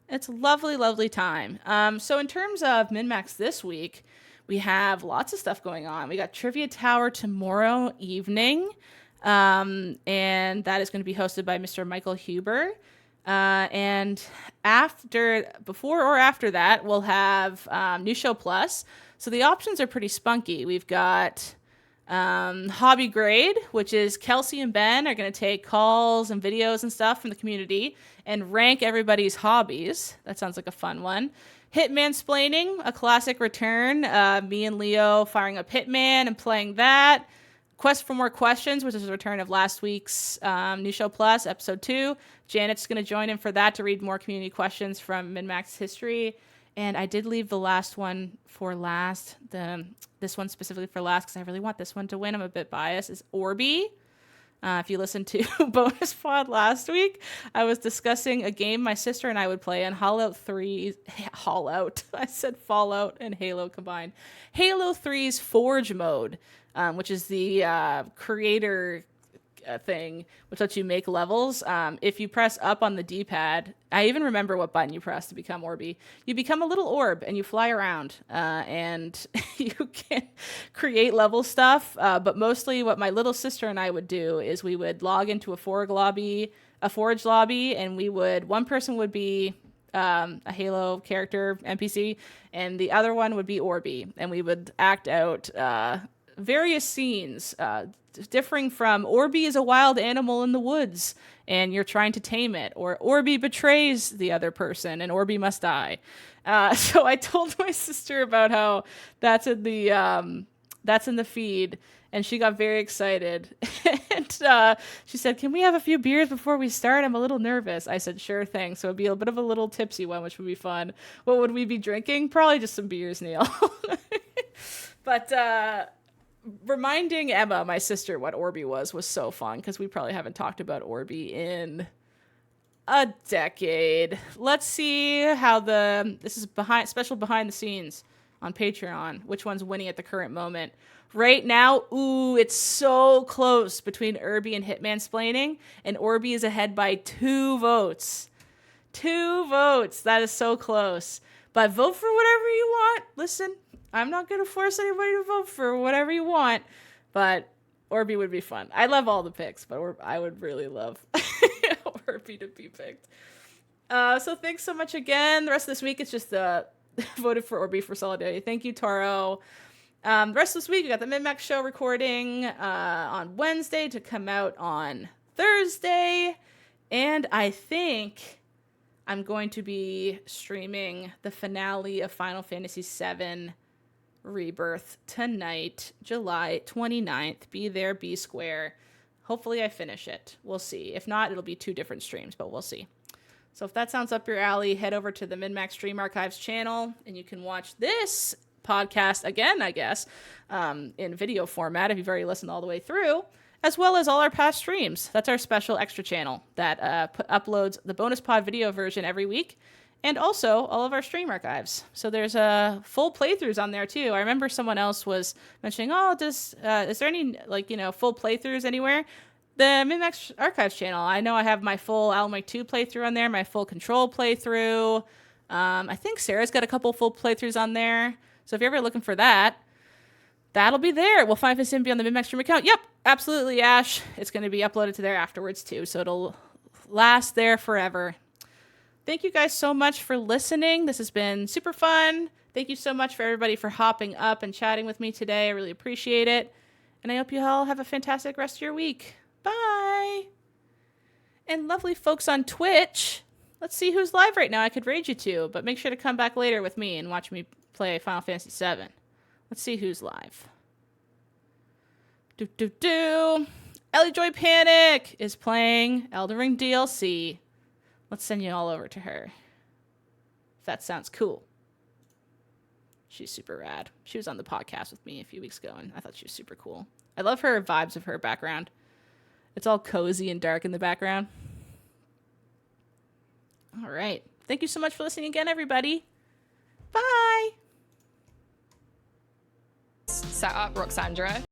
It's a lovely, lovely time. So in terms of MinMax this week, we have lots of stuff going on. We got Trivia Tower tomorrow evening, and that is going to be hosted by Mr. Michael Huber. And before or after that, we'll have New Show Plus. So the options are pretty spunky. We've got Hobby Grade, which is Kelsey and Ben are going to take calls and videos and stuff from the community and rank everybody's hobbies. That sounds like a fun one. Hitman-splaining, a classic return. Me and Leo firing up Hitman and playing that. Quest for More Questions, which is a return of last week's New Show Plus, episode 2. Janet's going to join in for that to read more community questions from MinMax history. And I did leave the last one for last. This one specifically for last because I really want this one to win. I'm a bit biased. Is Orby. If you listened to Bonus Pod last week, I was discussing a game my sister and I would play on Fallout. I said Fallout and Halo combined. Halo 3's Forge mode, which is the creator thing, which lets you make levels. If you press up on the D-pad, I even remember what button you press to become Orby. You become a little orb and you fly around, and you can create level stuff. But mostly, what my little sister and I would do is we would log into a Forge lobby, and one person would be a Halo character NPC, and the other one would be Orby, and we would act out various scenes. Differing from Orby is a wild animal in the woods and you're trying to tame it, or Orby betrays the other person and Orby must die. So I told my sister about how that's in the feed, and she got very excited. And she said, "Can we have a few beers before we start? I'm a little nervous." I said, "Sure thing." So it'd be a bit of a little tipsy one, which would be fun. What would we be drinking? Probably just some beers, Neil. But reminding Emma, my sister, what Orby was so fun because we probably haven't talked about Orby in a decade. Let's see how this is special behind the scenes on Patreon. Which one's winning at the current moment? Right now, it's so close between Irby and Hitman-splaining, and Orby is ahead by 2 votes. 2 votes. That is so close. But vote for whatever you want. Listen, I'm not going to force anybody to vote for whatever you want, but Orby would be fun. I love all the picks, but I would really love Orby to be picked. So thanks so much again. The rest of this week, it's just voted for Orby for solidarity. Thank you, Taro. The rest of this week, we got the Min-Max show recording on Wednesday to come out on Thursday. And I think I'm going to be streaming the finale of Final Fantasy VII Rebirth tonight, July 29th. Be there, be square. Hopefully I finish it. We'll see. If not, it'll be 2 different streams, but we'll see. So if that sounds up your alley, head over to the Min-Max Stream Archives channel, and you can watch this podcast again, I guess, in video format if you've already listened all the way through, as well as all our past streams. That's our special extra channel that uploads the bonus pod video version every week, and also all of our stream archives. So there's full playthroughs on there too. I remember someone else was mentioning, is there any full playthroughs anywhere? The Min-Max Archives channel. I know I have my full Alan Wake 2 playthrough on there, my full Control playthrough. I think Sarah's got a couple full playthroughs on there. So if you're ever looking for that, that'll be there. Will Final Fantasy be on the Min-Max Stream account? Yep, absolutely, Ash. It's going to be uploaded to there afterwards too, so it'll last there forever. Thank you guys so much for listening. This has been super fun. Thank you so much for everybody for hopping up and chatting with me today. I really appreciate it. And I hope you all have a fantastic rest of your week. Bye. And lovely folks on Twitch, let's see who's live right now I could raid you to, but make sure to come back later with me and watch me play Final Fantasy VII. Let's see who's live. Ellie Joy Panic is playing Elden Ring DLC. Let's send you all over to her. If that sounds cool. She's super rad. She was on the podcast with me a few weeks ago, and I thought she was super cool. I love her vibes of her background. It's all cozy and dark in the background. All right. Thank you so much for listening again, everybody. Bye. Set up Roxandra.